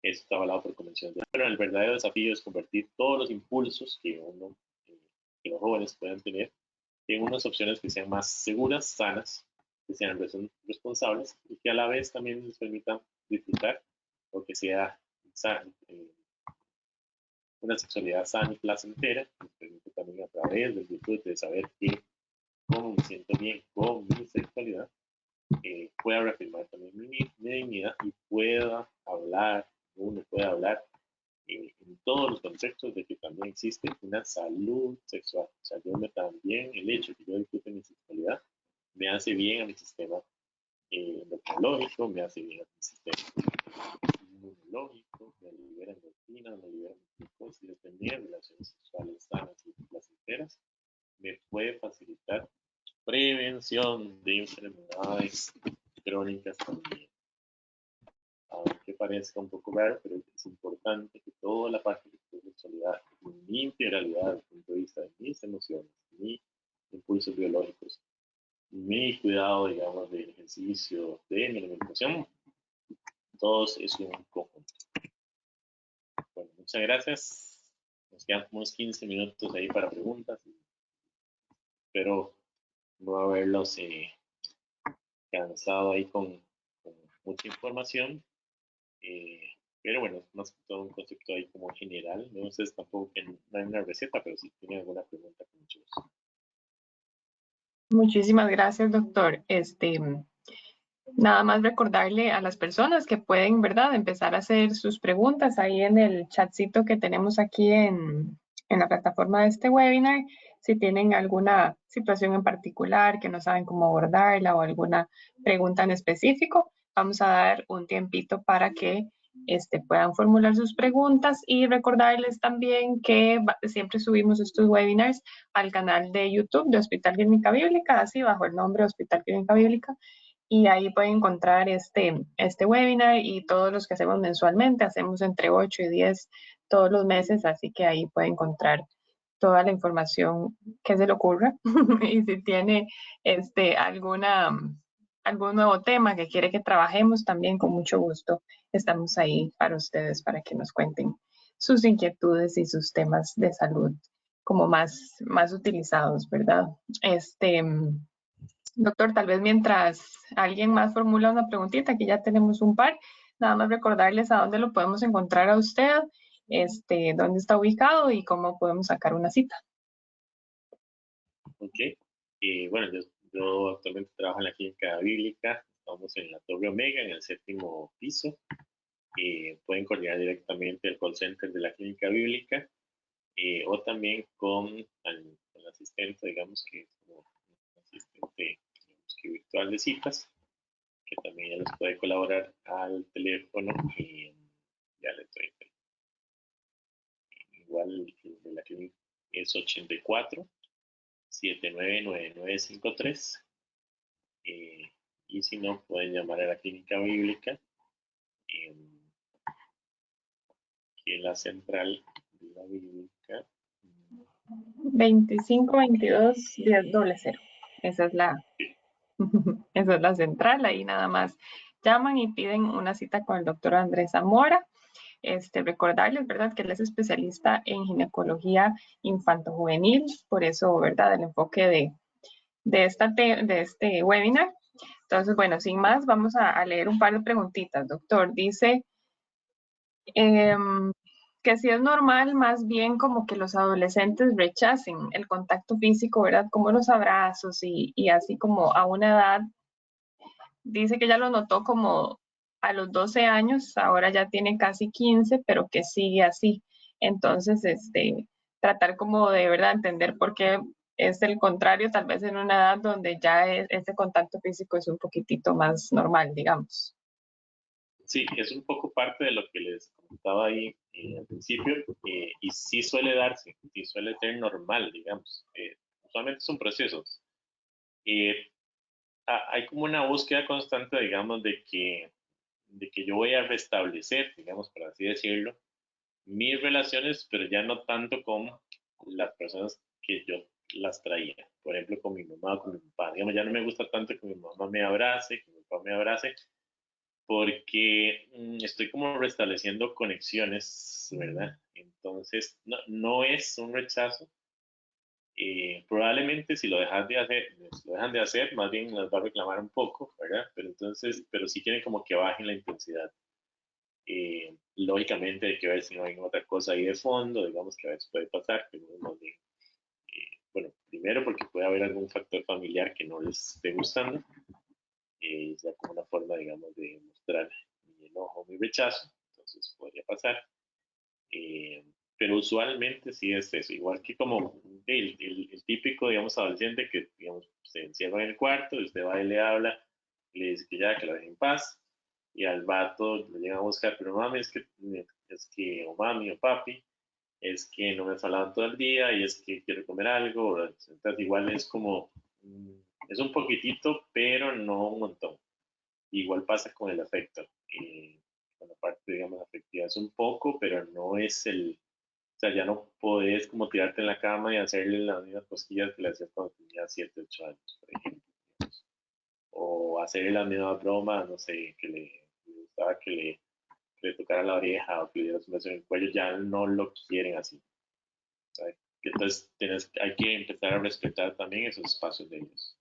Eso está avalado por convenciones. Pero el verdadero desafío es convertir todos los impulsos que los jóvenes puedan tener en unas opciones que sean más seguras, sanas, que sean responsables y que a la vez también les permitan disfrutar o que sea una sexualidad sana y placentera, nos permite también a través del disfrute de saber que cómo me siento bien con mi sexualidad, pueda reafirmar también mi dignidad y pueda hablar, uno pueda hablar en todos los contextos de que también existe una salud sexual. O sea, también el hecho de que yo disfrute mi sexualidad me hace bien a mi sistema endocrinológico, me hace bien a mi sistema inmunológico, me libera endorfinas, me libera glucosa y de tener relaciones sexuales sanas y placenteras me puede facilitar prevención de enfermedades crónicas también. Aunque parezca un poco raro, pero es importante que toda la parte de sexualidad, mi integralidad desde el punto de vista de mis emociones, mis impulsos biológicos, mi cuidado, digamos, del ejercicio, de mi alimentación, todos es un conjunto. Bueno, muchas gracias. Nos quedan unos 15 minutos ahí para preguntas. Espero no haberlos cansado ahí con mucha información. Pero bueno, es más que todo un concepto ahí como general. No sé tampoco que no hay una receta, pero si tienen alguna pregunta, con mucho gusto. Muchísimas gracias, doctor. Nada más recordarle a las personas que pueden, ¿verdad?, empezar a hacer sus preguntas ahí en el chatcito que tenemos aquí en la plataforma de este webinar. Si tienen alguna situación en particular que no saben cómo abordarla o alguna pregunta en específico, vamos a dar un tiempito para que puedan formular sus preguntas y recordarles también que siempre subimos estos webinars al canal de YouTube de Hospital Clínica Bíblica, así bajo el nombre Hospital Clínica Bíblica, y ahí pueden encontrar este webinar y todos los que hacemos mensualmente. Hacemos entre 8 y 10 todos los meses, así que ahí pueden encontrar toda la información que se le ocurra. Y si tiene algún nuevo tema que quiere que trabajemos, también con mucho gusto estamos ahí para ustedes, para que nos cuenten sus inquietudes y sus temas de salud como más utilizados, ¿verdad? Doctor, tal vez mientras alguien más formula una preguntita, que ya tenemos un par, nada más recordarles a dónde lo podemos encontrar a usted, dónde está ubicado y cómo podemos sacar una cita. Ok. Bueno, yo actualmente trabajo en la clínica bíblica. Estamos en la Torre Omega, en el 7º piso. Pueden coordinar directamente el call center de la clínica bíblica o también con el asistente, digamos que es como un asistente digamos que virtual de citas, que también ya les puede colaborar al teléfono y ya les doy. Igual el de la clínica es 84 799953 y si no pueden llamar a la clínica bíblica eh, que es la central de la bíblica 2522-1000. Esa es esa es la central, ahí nada más llaman y piden una cita con el doctor Andrés Zamora. Recordarles, ¿verdad?, que él es especialista en ginecología infanto-juvenil, por eso, ¿verdad?, el enfoque de este webinar. Entonces, bueno, sin más, vamos a leer un par de preguntitas. Doctor, dice que si es normal, más bien como que los adolescentes rechacen el contacto físico, ¿verdad?, como los abrazos y así como a una edad. Dice que ya lo notó como a los 12 años, ahora ya tiene casi 15, pero que sigue así. Entonces, tratar como de verdad entender por qué es el contrario, tal vez en una edad donde ya ese contacto físico es un poquitito más normal, digamos. Sí, es un poco parte de lo que les comentaba ahí al principio, y sí suele darse, sí suele ser normal, digamos. Usualmente son procesos. Hay como una búsqueda constante, digamos, de que yo voy a restablecer, digamos, por así decirlo, mis relaciones, pero ya no tanto con las personas que yo las traía. Por ejemplo, con mi mamá o con mi papá. Digamos, ya no me gusta tanto que mi mamá me abrace, que mi papá me abrace, porque estoy como restableciendo conexiones, ¿verdad? Entonces, no es un rechazo. Probablemente si lo dejas de hacer, si lo dejan de hacer, más bien las va a reclamar un poco, ¿verdad? Pero entonces, pero sí quieren como que bajen la intensidad. Lógicamente hay que ver si no hay otra cosa ahí de fondo, digamos que a veces puede pasar, pero más bien, bueno, primero porque puede haber algún factor familiar que no les esté gustando, ya como una forma, digamos, de mostrar mi enojo, mi rechazo, entonces podría pasar. Eh, pero usualmente sí es eso, igual que como el típico, digamos, adolescente que, digamos, se encierra en el cuarto, y usted va y le habla, y le dice que ya, que la deje en paz, y al vato le llega a buscar, pero mami, o mami, o papi, es que no me has hablado todo el día, y es que quiero comer algo, entonces igual es como, es un poquitito, pero no un montón. Igual pasa con el afecto. Con la parte, digamos, afectiva es un poco, pero no es o sea, ya no podés como tirarte en la cama y hacerle las mismas cosquillas que le hacías cuando tenías 7 8 años, por ejemplo. O hacerle la misma broma, no sé, le gustaba que le tocara la oreja o que le dieras un beso en el cuello, ya no lo quieren así. ¿Sabes? Entonces hay que empezar a respetar también esos espacios de ellos.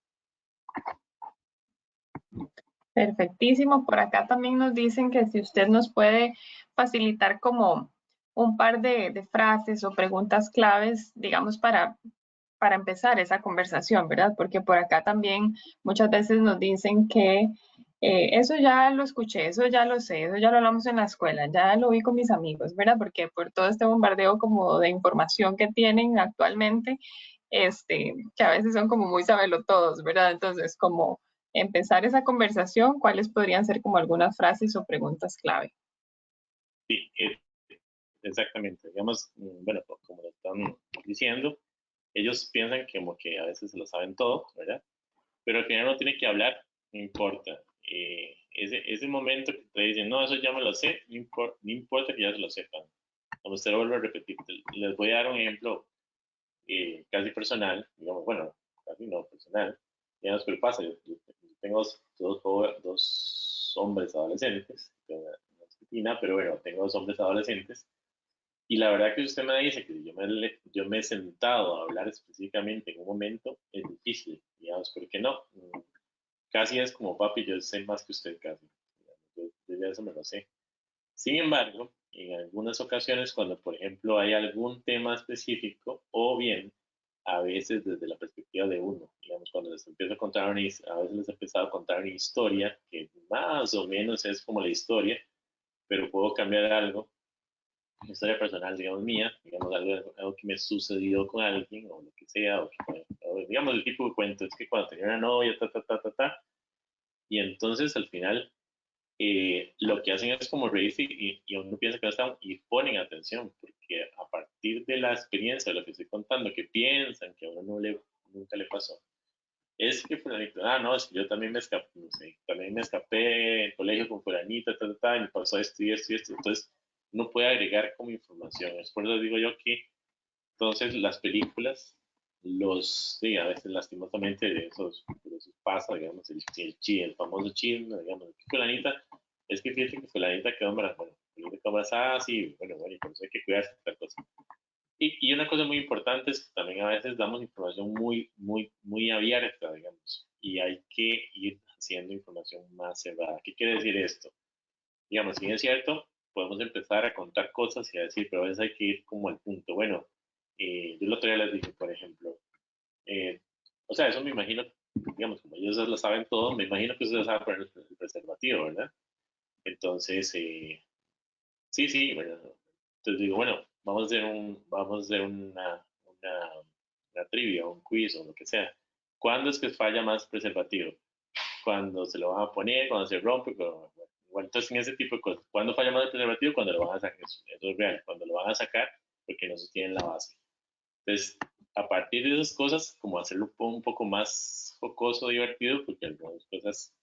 Perfectísimo. Por acá también nos dicen que si usted nos puede facilitar como un par de frases o preguntas claves, digamos, para empezar esa conversación, ¿verdad? Porque por acá también muchas veces nos dicen que eso ya lo escuché, eso ya lo sé, eso ya lo hablamos en la escuela, ya lo vi con mis amigos, ¿verdad? Porque por todo este bombardeo como de información que tienen actualmente, que a veces son como muy sabelotodos, ¿verdad? Entonces, como empezar esa conversación, ¿cuáles podrían ser como algunas frases o preguntas clave? Sí, exactamente. Digamos, bueno, como lo están diciendo, ellos piensan que como que a veces se lo saben todo, ¿verdad? Pero al final no tiene que hablar, no importa. Ese momento que te dicen, no, eso ya me lo sé, no importa que ya se lo sepan. Como usted lo vuelve a repetir, les voy a dar un ejemplo casi personal, digamos, bueno, casi no personal, digamos, pero pasa, yo tengo dos hombres adolescentes, una chiquitina, pero bueno, tengo dos hombres adolescentes, y la verdad que usted me dice que yo me he sentado a hablar específicamente en un momento, es difícil, digamos, porque no, casi es como papi, yo sé más que usted casi, yo ya eso me lo sé. Sin embargo, en algunas ocasiones, cuando por ejemplo hay algún tema específico, o bien a veces desde la perspectiva de uno, digamos, cuando les empiezo a contar a veces les he empezado a contar una historia que más o menos es como la historia, pero puedo cambiar algo, una historia personal, digamos, mía, digamos, algo que me sucedió con alguien, o lo que sea, o digamos, el tipo de cuento es que cuando tenía una novia, ta, ta, ta, ta, ta, y entonces al final lo que hacen es como reírse y uno piensa que no están y ponen atención, porque a partir de la experiencia de lo que estoy contando, que piensan que a uno nunca le pasó, es que fulanito, no, es que yo también me escapé, no sé, también me escapé en colegio con fulanita, ta, ta, ta, y me pasó esto y esto y esto, entonces uno puede agregar como información, es por eso digo yo que entonces las películas, sí, a veces lastimosamente de esos pasa, digamos, el famoso chisme, digamos, que fulanita, es que fíjate que fulanita quedó embarazada, bueno, fulanita quedó embarazada, sí, bueno, y por eso hay que cuidarse de tal cosa. Y una cosa muy importante es que también a veces damos información muy, muy, muy abierta, digamos, y hay que ir haciendo información más cerrada. ¿Qué quiere decir esto? Digamos, si es cierto, podemos empezar a contar cosas y a decir, pero a veces hay que ir como al punto. Bueno, yo el otro día les dije, por ejemplo, eh, o sea, eso me imagino, digamos, como ellos lo saben todo, me imagino que ustedes saben poner el preservativo, ¿verdad? Entonces, sí, sí, bueno, entonces digo, bueno, vamos a hacer una trivia, un quiz o lo que sea. ¿Cuándo es que falla más preservativo? Cuando se lo van a poner, cuando se rompe, igual, entonces en ese tipo de cosas. ¿Cuándo falla más el preservativo? Cuando lo van a sacar, eso es real, cuando lo van a sacar porque no sostienen la base. Entonces, a partir de esas cosas, como hacerlo un poco más jocoso, divertido, porque algunas cosas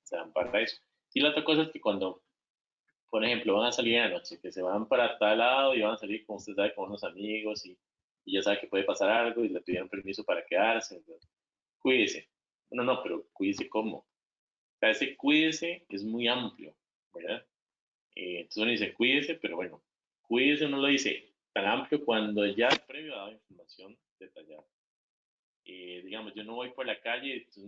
se dan para eso. Y la otra cosa es que cuando, por ejemplo, van a salir en la noche, que se van para tal lado y van a salir, como usted sabe, con unos amigos y ya sabe que puede pasar algo y le pidieron permiso para quedarse, entonces, cuídese. No, no, pero cuídese cómo. O sea, ese cuídese es muy amplio. ¿verdad? Entonces uno dice, cuídese, pero bueno, cuídese uno lo dice tan amplio cuando ya previo ha dado información detallada. Digamos, yo no voy por la calle, entonces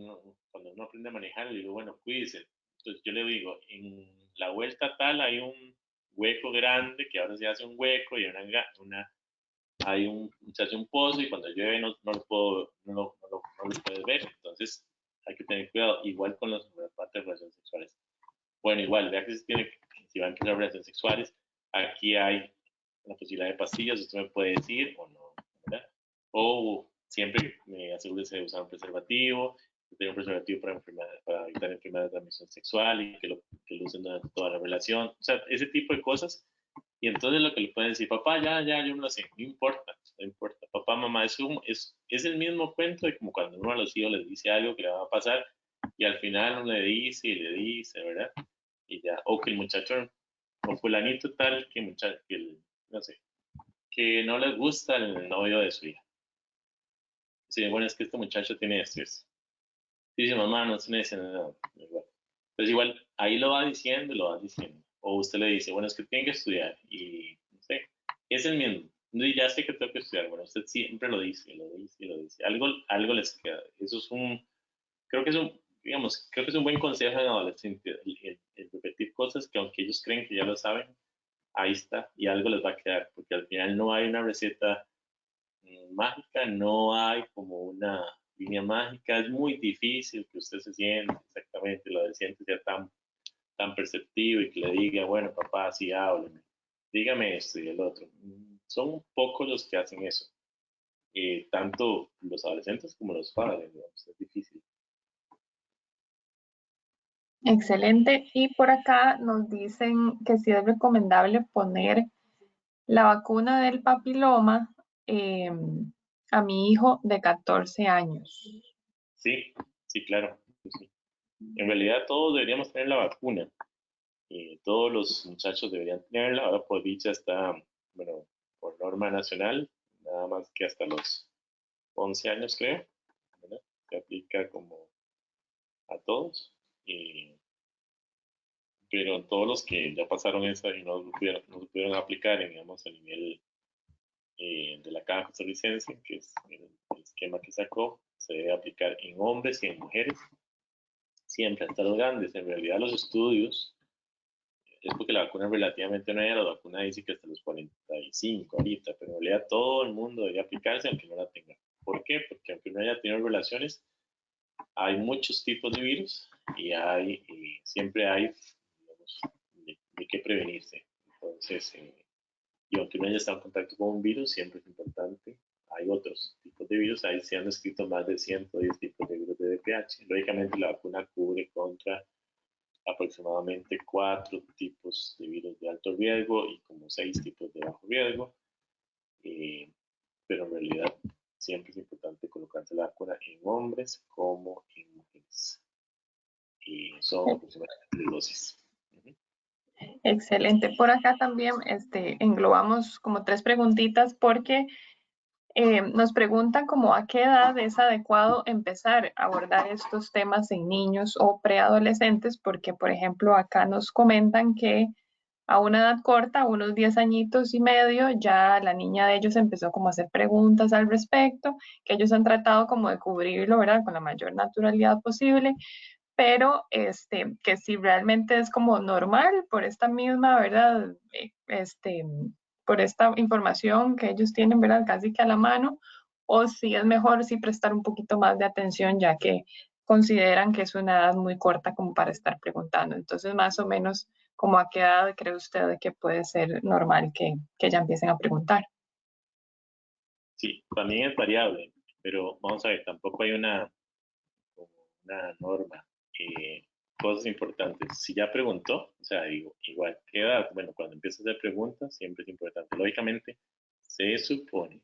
cuando uno aprende a manejar, le digo, bueno, cuídese. Entonces yo le digo, en la vuelta tal hay un hueco grande que ahora se hace un hueco y se hace un pozo y cuando llueve no lo puedes ver. Entonces hay que tener cuidado, igual con las partes de relaciones sexuales. Bueno, igual, vea que si va a empezar relaciones sexuales, aquí hay la posibilidad de pastillas, usted me puede decir o no, ¿verdad? O siempre me asegúrese de usar un preservativo, de tener un preservativo para evitar enfermedades de transmisión sexual y que lo usen durante toda la relación. O sea, ese tipo de cosas. Y entonces lo que le pueden decir, papá, ya, yo me lo sé, no importa, no importa. Papá, mamá, es el mismo cuento de como cuando uno a los hijos les dice algo que le va a pasar y al final uno le dice y le dice, ¿verdad? Y ya, o que el muchacho, o fulanito tal, no sé, que no les gusta el novio de su hija. Sí, bueno, es que este muchacho tiene esto. Dice, mamá, no se me dice nada. Igual. Entonces igual, ahí lo va diciendo, lo va diciendo. O usted le dice, bueno, es que tiene que estudiar. Y no sé, es el mismo. Y ya sé que tengo que estudiar. Bueno, usted siempre lo dice, lo dice, lo dice. Algo les queda. Eso es creo que es digamos, creo que es un buen consejo en adolescente, el repetir cosas que aunque ellos creen que ya lo saben, ahí está y algo les va a quedar, porque al final no hay una receta mágica, no hay como una línea mágica, es muy difícil que usted se siente exactamente, lo adolescente sea tan perceptivo y que le diga, bueno, papá, sí, háblame, dígame esto y el otro. Son pocos los que hacen eso, tanto los adolescentes como los padres, digamos, es difícil. Excelente. Y por acá nos dicen que sí es recomendable poner la vacuna del papiloma eh, a mi hijo de 14 años. Sí, sí, claro. Sí. En realidad todos deberíamos tener la vacuna. Todos los muchachos deberían tenerla. Ahora por dicha está, bueno, por norma nacional, nada más que hasta los 11 años creo, ¿verdad? Se aplica como a todos. Pero todos los que ya pasaron esa y no se pudieron aplicar, digamos, a nivel de la Caja Costarricense, que es el esquema que sacó, se debe aplicar en hombres y en mujeres, siempre hasta los grandes. En realidad los estudios, es porque la vacuna es relativamente nueva, la vacuna dice que hasta los 45 ahorita, pero en realidad todo el mundo debería aplicarse aunque no la tenga. ¿Por qué? Porque aunque no haya tenido relaciones, hay muchos tipos de virus y siempre hay, digamos, de qué prevenirse. Entonces, y aunque no haya estado en contacto con un virus, siempre es importante. Hay otros tipos de virus, ahí se han descrito más de 110 tipos de virus de VPH. Lógicamente, la vacuna cubre contra aproximadamente 4 tipos de virus de alto riesgo y como 6 tipos de bajo riesgo, eh, pero en realidad siempre es importante colocarse la vacuna en hombres como en mujeres. Y son aproximadamente 3 dosis. Excelente. Por acá también englobamos como tres preguntitas porque nos preguntan como a qué edad es adecuado empezar a abordar estos temas en niños o preadolescentes, porque por ejemplo acá nos comentan que a una edad corta, unos 10 añitos y medio, ya la niña de ellos empezó como a hacer preguntas al respecto, que ellos han tratado como de cubrirlo, ¿verdad? Con la mayor naturalidad posible, pero que si realmente es como normal por esta misma, ¿verdad? Por esta información que ellos tienen, ¿verdad? Casi que a la mano, o si es mejor sí prestar un poquito más de atención, ya que consideran que es una edad muy corta como para estar preguntando. Entonces, más o menos, ¿como a qué edad cree usted que puede ser normal que ya empiecen a preguntar? Sí, también es variable, pero vamos a ver, tampoco hay una norma. Cosas importantes. Si ya preguntó, o sea, digo, igual, ¿qué edad? Bueno, cuando empiezas a hacer preguntas, siempre es importante. Lógicamente, se supone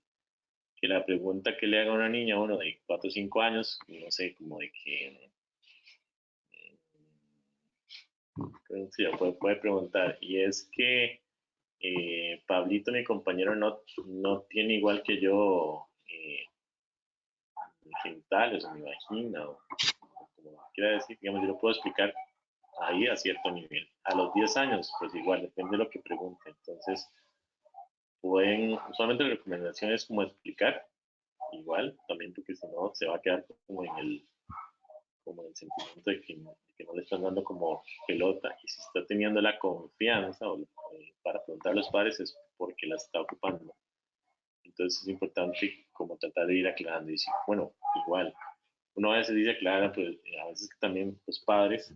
que la pregunta que le haga una niña, uno de 4 o 5 años, no sé, como de que, sí, puede preguntar, y es que Pablito, mi compañero, no tiene igual que yo genitales o mi vagina, o como quiera decir, digamos, yo lo puedo explicar ahí a cierto nivel. A los 10 años, pues igual, depende de lo que pregunte. Entonces, usualmente la recomendación es como explicar, igual, también porque si no se va a quedar como en el sentimiento de que no le están dando como pelota, y si está teniendo la confianza para preguntar a los padres es porque la está ocupando. Entonces es importante como tratar de ir aclarando y decir, bueno, igual, uno a veces dice claro, pero a veces también los padres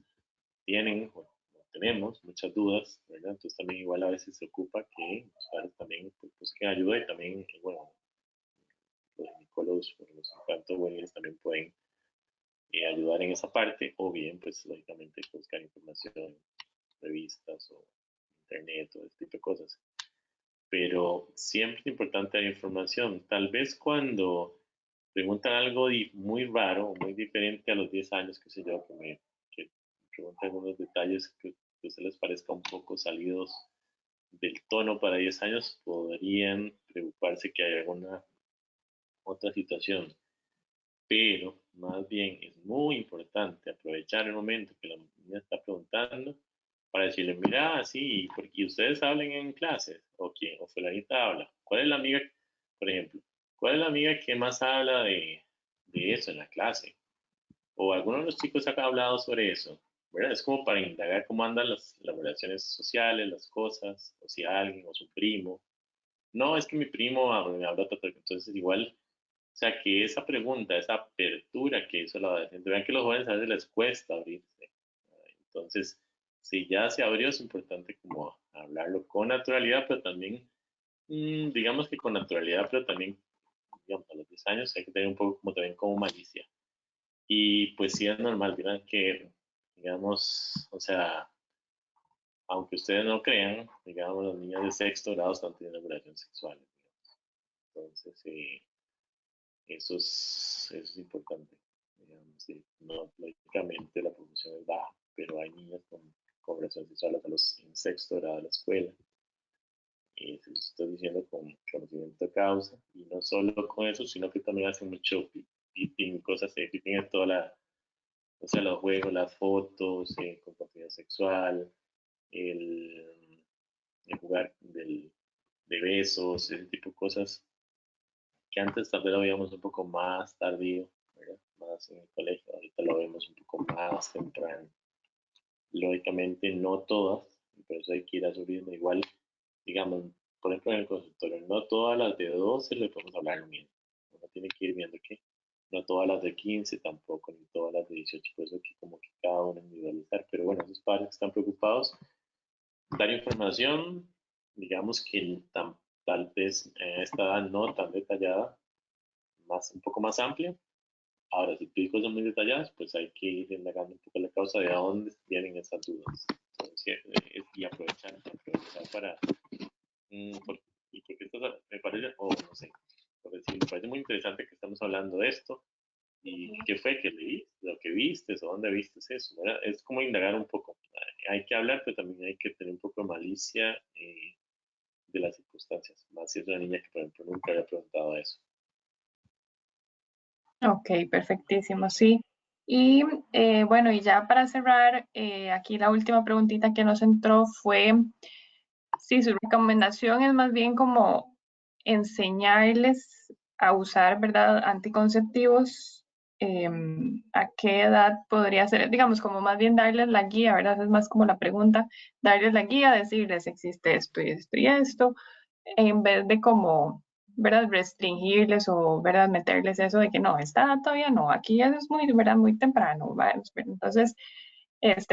tienen o tenemos muchas dudas, ¿verdad? Entonces también igual a veces se ocupa que los padres también pues, busquen ayuda y también, bueno, los ginecólogos, los infantos juveniles también pueden ayudar en esa parte, o bien, pues lógicamente buscar información en revistas o internet o este tipo de cosas. Pero siempre es importante la información. Tal vez cuando preguntan algo muy raro o muy diferente a los 10 años, qué sé yo, que preguntan algunos detalles que se les parezca un poco salidos del tono para 10 años, podrían preocuparse que hay alguna otra situación. Pero más bien es muy importante aprovechar el momento que la niña está preguntando para decirle, mira, sí, porque ustedes hablen en clases, o quién, o fulanita habla. ¿Cuál es la amiga, por ejemplo, cuál es la amiga que más habla de eso en la clase? O alguno de los chicos ha hablado sobre eso, ¿verdad? Es como para indagar cómo andan las relaciones sociales, las cosas, o si alguien, o su primo. No, es que mi primo me habla, entonces igual o sea, que esa pregunta, esa apertura que hizo la adolescente, vean que a los jóvenes a veces les cuesta abrirse. Entonces, si ya se abrió, es importante como hablarlo con naturalidad, pero también, digamos que con naturalidad, pero también, digamos, a los 10 años hay que tener un poco como también como malicia. Y pues sí es normal, ¿verdad? Que, digamos, o sea, aunque ustedes no crean, digamos, los niños de sexto grado están teniendo relaciones sexuales. Entonces, eso es importante. Digamos, sí. No, lógicamente la promoción es baja, pero hay niños con relaciones sexuales en sexto grado de la escuela. Y eso estoy diciendo con conocimiento de causa. Y no solo con eso, sino que también hacen mucho piping, cosas así. Piping es toda o sea, los juegos, las fotos, con contenido sexual, el, el jugar de besos, ese tipo de cosas que antes tal vez lo veíamos un poco más tardío, ¿verdad? Más en el colegio, ahorita lo vemos un poco más temprano. Lógicamente no todas, pero eso hay que ir a su ritmo. Igual, digamos, por ejemplo en el consultorio, no todas las de 12 le podemos hablar lo mismo. Uno tiene que ir viendo que no todas las de 15 tampoco, ni todas las de 18, por eso hay que como que cada uno individualizar. Pero bueno, esos padres que están preocupados, dar información, digamos que tal vez a esta edad no tan detallada, un poco más amplia. Ahora, si tus cosas muy detalladas, pues hay que ir indagando un poco la causa de dónde vienen esas dudas. Entonces, y aprovechar para, y porque esto me parece, o no sé, por decir, me parece muy interesante que estamos hablando de esto, y qué fue que leíste, lo que viste, o dónde viste eso, ¿verdad? Es como indagar un poco. Hay que hablar, pero también hay que tener un poco de malicia de las circunstancias, más si es una niña que, por ejemplo, nunca había preguntado eso. Ok, perfectísimo, sí. Y bueno, y ya para cerrar, aquí la última preguntita que nos entró fue si su recomendación es más bien como enseñarles a usar, ¿verdad?, anticonceptivos. ¿A qué edad podría ser? Digamos, como más bien darles la guía, ¿verdad? Es más como la pregunta, darles la guía, decirles existe esto y esto y esto, en vez de como, ¿verdad?, restringirles o, ¿verdad?, meterles eso de que no, está todavía no, aquí eso es muy, ¿verdad?, muy temprano, ¿verdad? Entonces,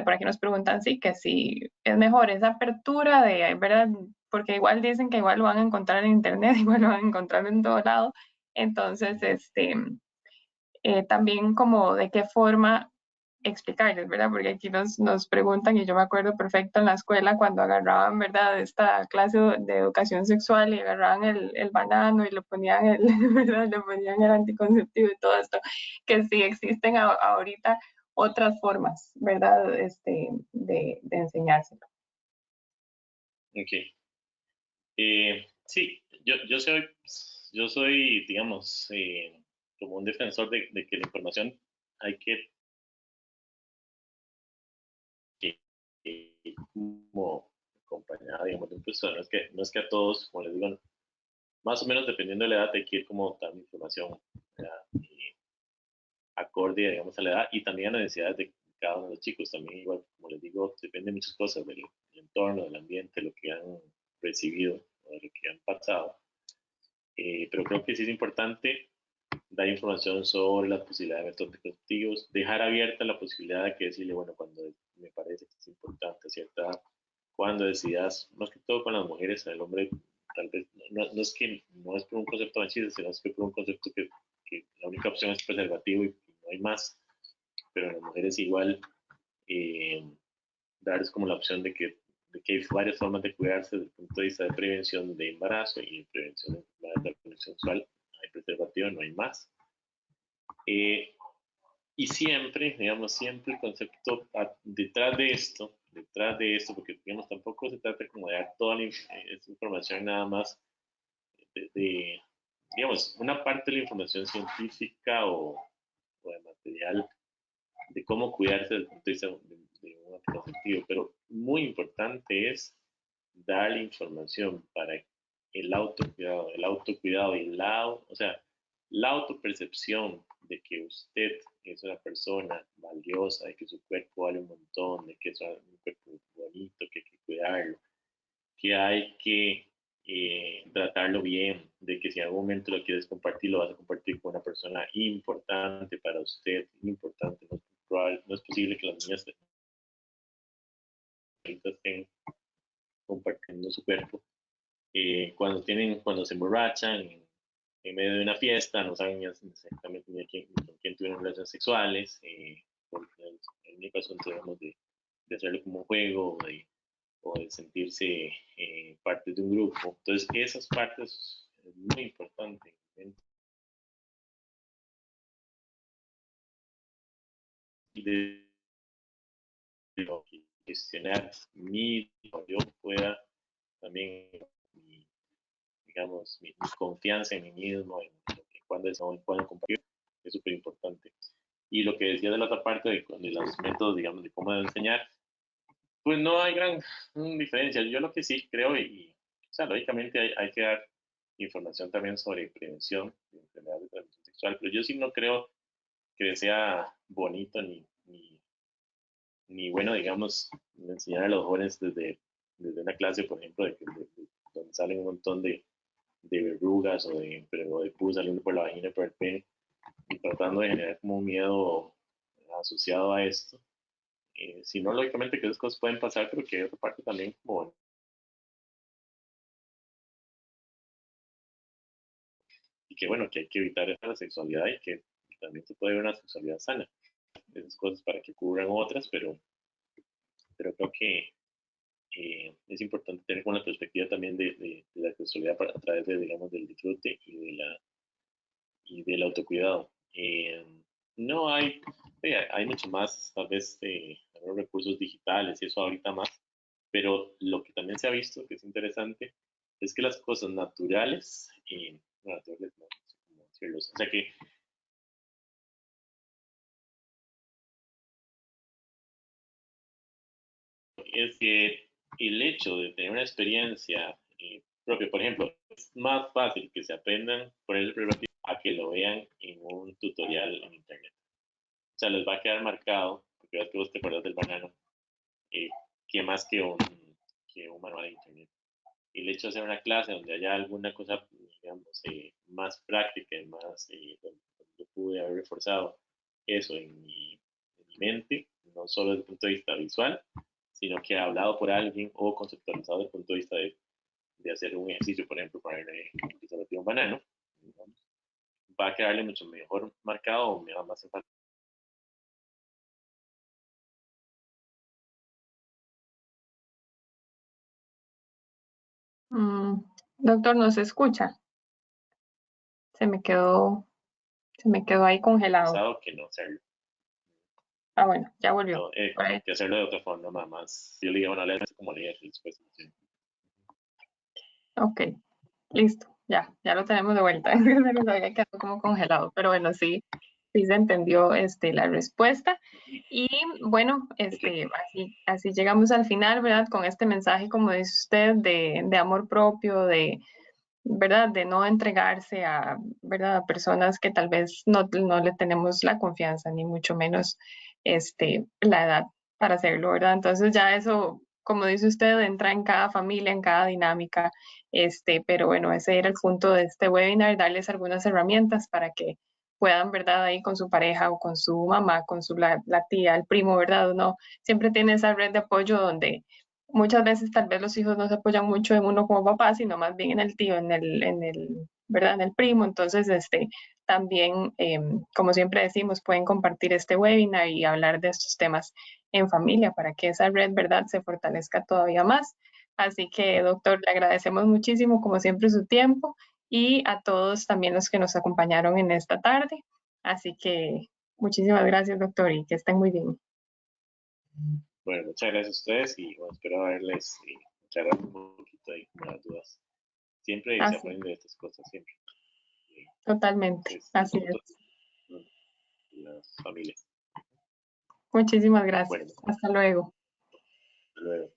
por aquí nos preguntan, sí, que si es mejor esa apertura de, ¿verdad?, porque igual dicen que igual lo van a encontrar en internet, igual lo van a encontrar en todo lado, entonces, también como de qué forma explicarles, ¿verdad? Porque aquí nos preguntan, y yo me acuerdo perfecto en la escuela cuando agarraban, ¿verdad?, esta clase de educación sexual y agarraban el banano y le ponían ¿verdad?, le ponían el anticonceptivo y todo esto, que sí existen ahorita otras formas, ¿verdad?, de enseñárselo. Ok. Sí, yo soy, digamos, como un defensor de que la información hay que como acompañada, digamos, de un profesor. No es que a todos, como les digo, más o menos dependiendo de la edad, hay que ir como dando información acorde, digamos, a la edad y también a las necesidades de cada uno de los chicos. También, igual, como les digo, depende de muchas cosas, del entorno, del ambiente, lo que han recibido o de lo que han pasado. Pero creo que sí es importante dar información sobre las posibilidades de métodos anticonceptivos, dejar abierta la posibilidad de que decirle, bueno, cuando me parece que es importante, ¿cierta? Cuando decidas, más que todo con las mujeres, el hombre tal vez, no es que no es por un concepto machista, sino es que por un concepto que la única opción es preservativo y no hay más, pero en las mujeres igual darles como la opción de que hay varias formas de cuidarse desde el punto de vista de prevención de embarazo y de prevención de enfermedades de transmisión sexual. Hay preservativo, no hay más. Y siempre, digamos, siempre el concepto detrás de esto, porque digamos, tampoco se trata como de dar toda esa información nada más digamos, una parte de la información científica o de material de cómo cuidarse desde el punto de vista de un anticonceptivo, pero muy importante es dar información para el autocuidado y o sea, la autopercepción de que usted es una persona valiosa, de que su cuerpo vale un montón, de que es un cuerpo bonito, que hay que cuidarlo, que hay que tratarlo bien, de que si en algún momento lo quieres compartir, lo vas a compartir con una persona importante para usted, importante, no es posible que las niñas estén compartiendo su cuerpo. Cuando se emborrachan en medio de una fiesta, no saben exactamente con quién tuvieron relaciones sexuales, porque en mi caso tratamos de hacerlo como un juego o de sentirse parte de un grupo. Entonces, esas partes es muy importante. De gestionar yo pueda también, digamos, mi confianza en mí mismo, en cuándo es y cuándo compartir, es súper importante. Y lo que decía de la otra parte, de los métodos, digamos, de cómo enseñar, pues no hay gran diferencia. Yo lo que sí creo, o sea, lógicamente hay que dar información también sobre prevención de enfermedades de transmisión sexual, pero yo sí no creo que sea bonito ni bueno, digamos, enseñar a los jóvenes desde una clase, por ejemplo, donde salen un montón de verrugas o de pus saliendo por la vagina, por el pene, y tratando de generar como un miedo asociado a esto. Si no, lógicamente que esas cosas pueden pasar, pero que hay otra parte también como, y que bueno, que hay que evitar la sexualidad y que también se puede ver una sexualidad sana. Esas cosas para que cubran otras, pero creo que es importante tener como la perspectiva también de la sexualidad a través de, digamos, del disfrute y del autocuidado. No hay, hay mucho más, tal vez, algunos recursos digitales y eso ahorita más, pero lo que también se ha visto que es interesante es que las cosas naturales, naturales no sé cómo decirlo, o sea que es que el hecho de tener una experiencia propia, por ejemplo, es más fácil que se aprendan por el preservativo a que lo vean en un tutorial en internet. O sea, les va a quedar marcado, porque ves que vos te acuerdas del banano, eh, que más que un manual de internet. Y el hecho de hacer una clase donde haya alguna cosa, digamos, más práctica y más, donde yo pude haber reforzado eso en mi mente, no solo desde el punto de vista visual, sino que hablado por alguien o conceptualizado desde el punto de vista de hacer un ejercicio, por ejemplo, para un banano, digamos, va a quedarle mucho mejor marcado o me va más enfático. Doctor, ¿no se escucha? Se me quedó, se me quedó ahí congelado. Que no hacerlo. Ah, bueno, ya volvió. No, que hacerlo de otra forma, nada más. Yo le digo una letra como leer después. Sí. Ok, listo, ya lo tenemos de vuelta. Se nos había quedado como congelado, pero bueno, sí, sí se entendió la respuesta. Y bueno, Ok. así llegamos al final, ¿verdad? Con este mensaje, como dice usted, de amor propio, ¿verdad? De no entregarse a, ¿verdad? A personas que tal vez no le tenemos la confianza, ni mucho menos la edad para hacerlo, ¿verdad? Entonces ya eso, como dice usted, entra en cada familia, en cada dinámica, pero bueno, ese era el punto de este webinar, darles algunas herramientas para que puedan, ¿verdad? Ahí con su pareja o con su mamá, con la tía, el primo, ¿verdad? Uno siempre tiene esa red de apoyo donde muchas veces tal vez los hijos no se apoyan mucho en uno como papá, sino más bien en el tío, ¿verdad? En el primo. Entonces, también, como siempre decimos, pueden compartir este webinar y hablar de estos temas en familia para que esa red, ¿verdad?, se fortalezca todavía más. Así que, doctor, le agradecemos muchísimo, como siempre, su tiempo y a todos también los que nos acompañaron en esta tarde. Así que muchísimas gracias, doctor, y que estén muy bien. Bueno, muchas gracias a ustedes y bueno, espero haberles aclarado un poquito ahí como las dudas. Siempre se Así, aprende de estas cosas, siempre. Eh, totalmente. Es Así nosotros, es. ¿no? Las familias. Muchísimas Bueno, gracias. Hasta luego. hasta luego.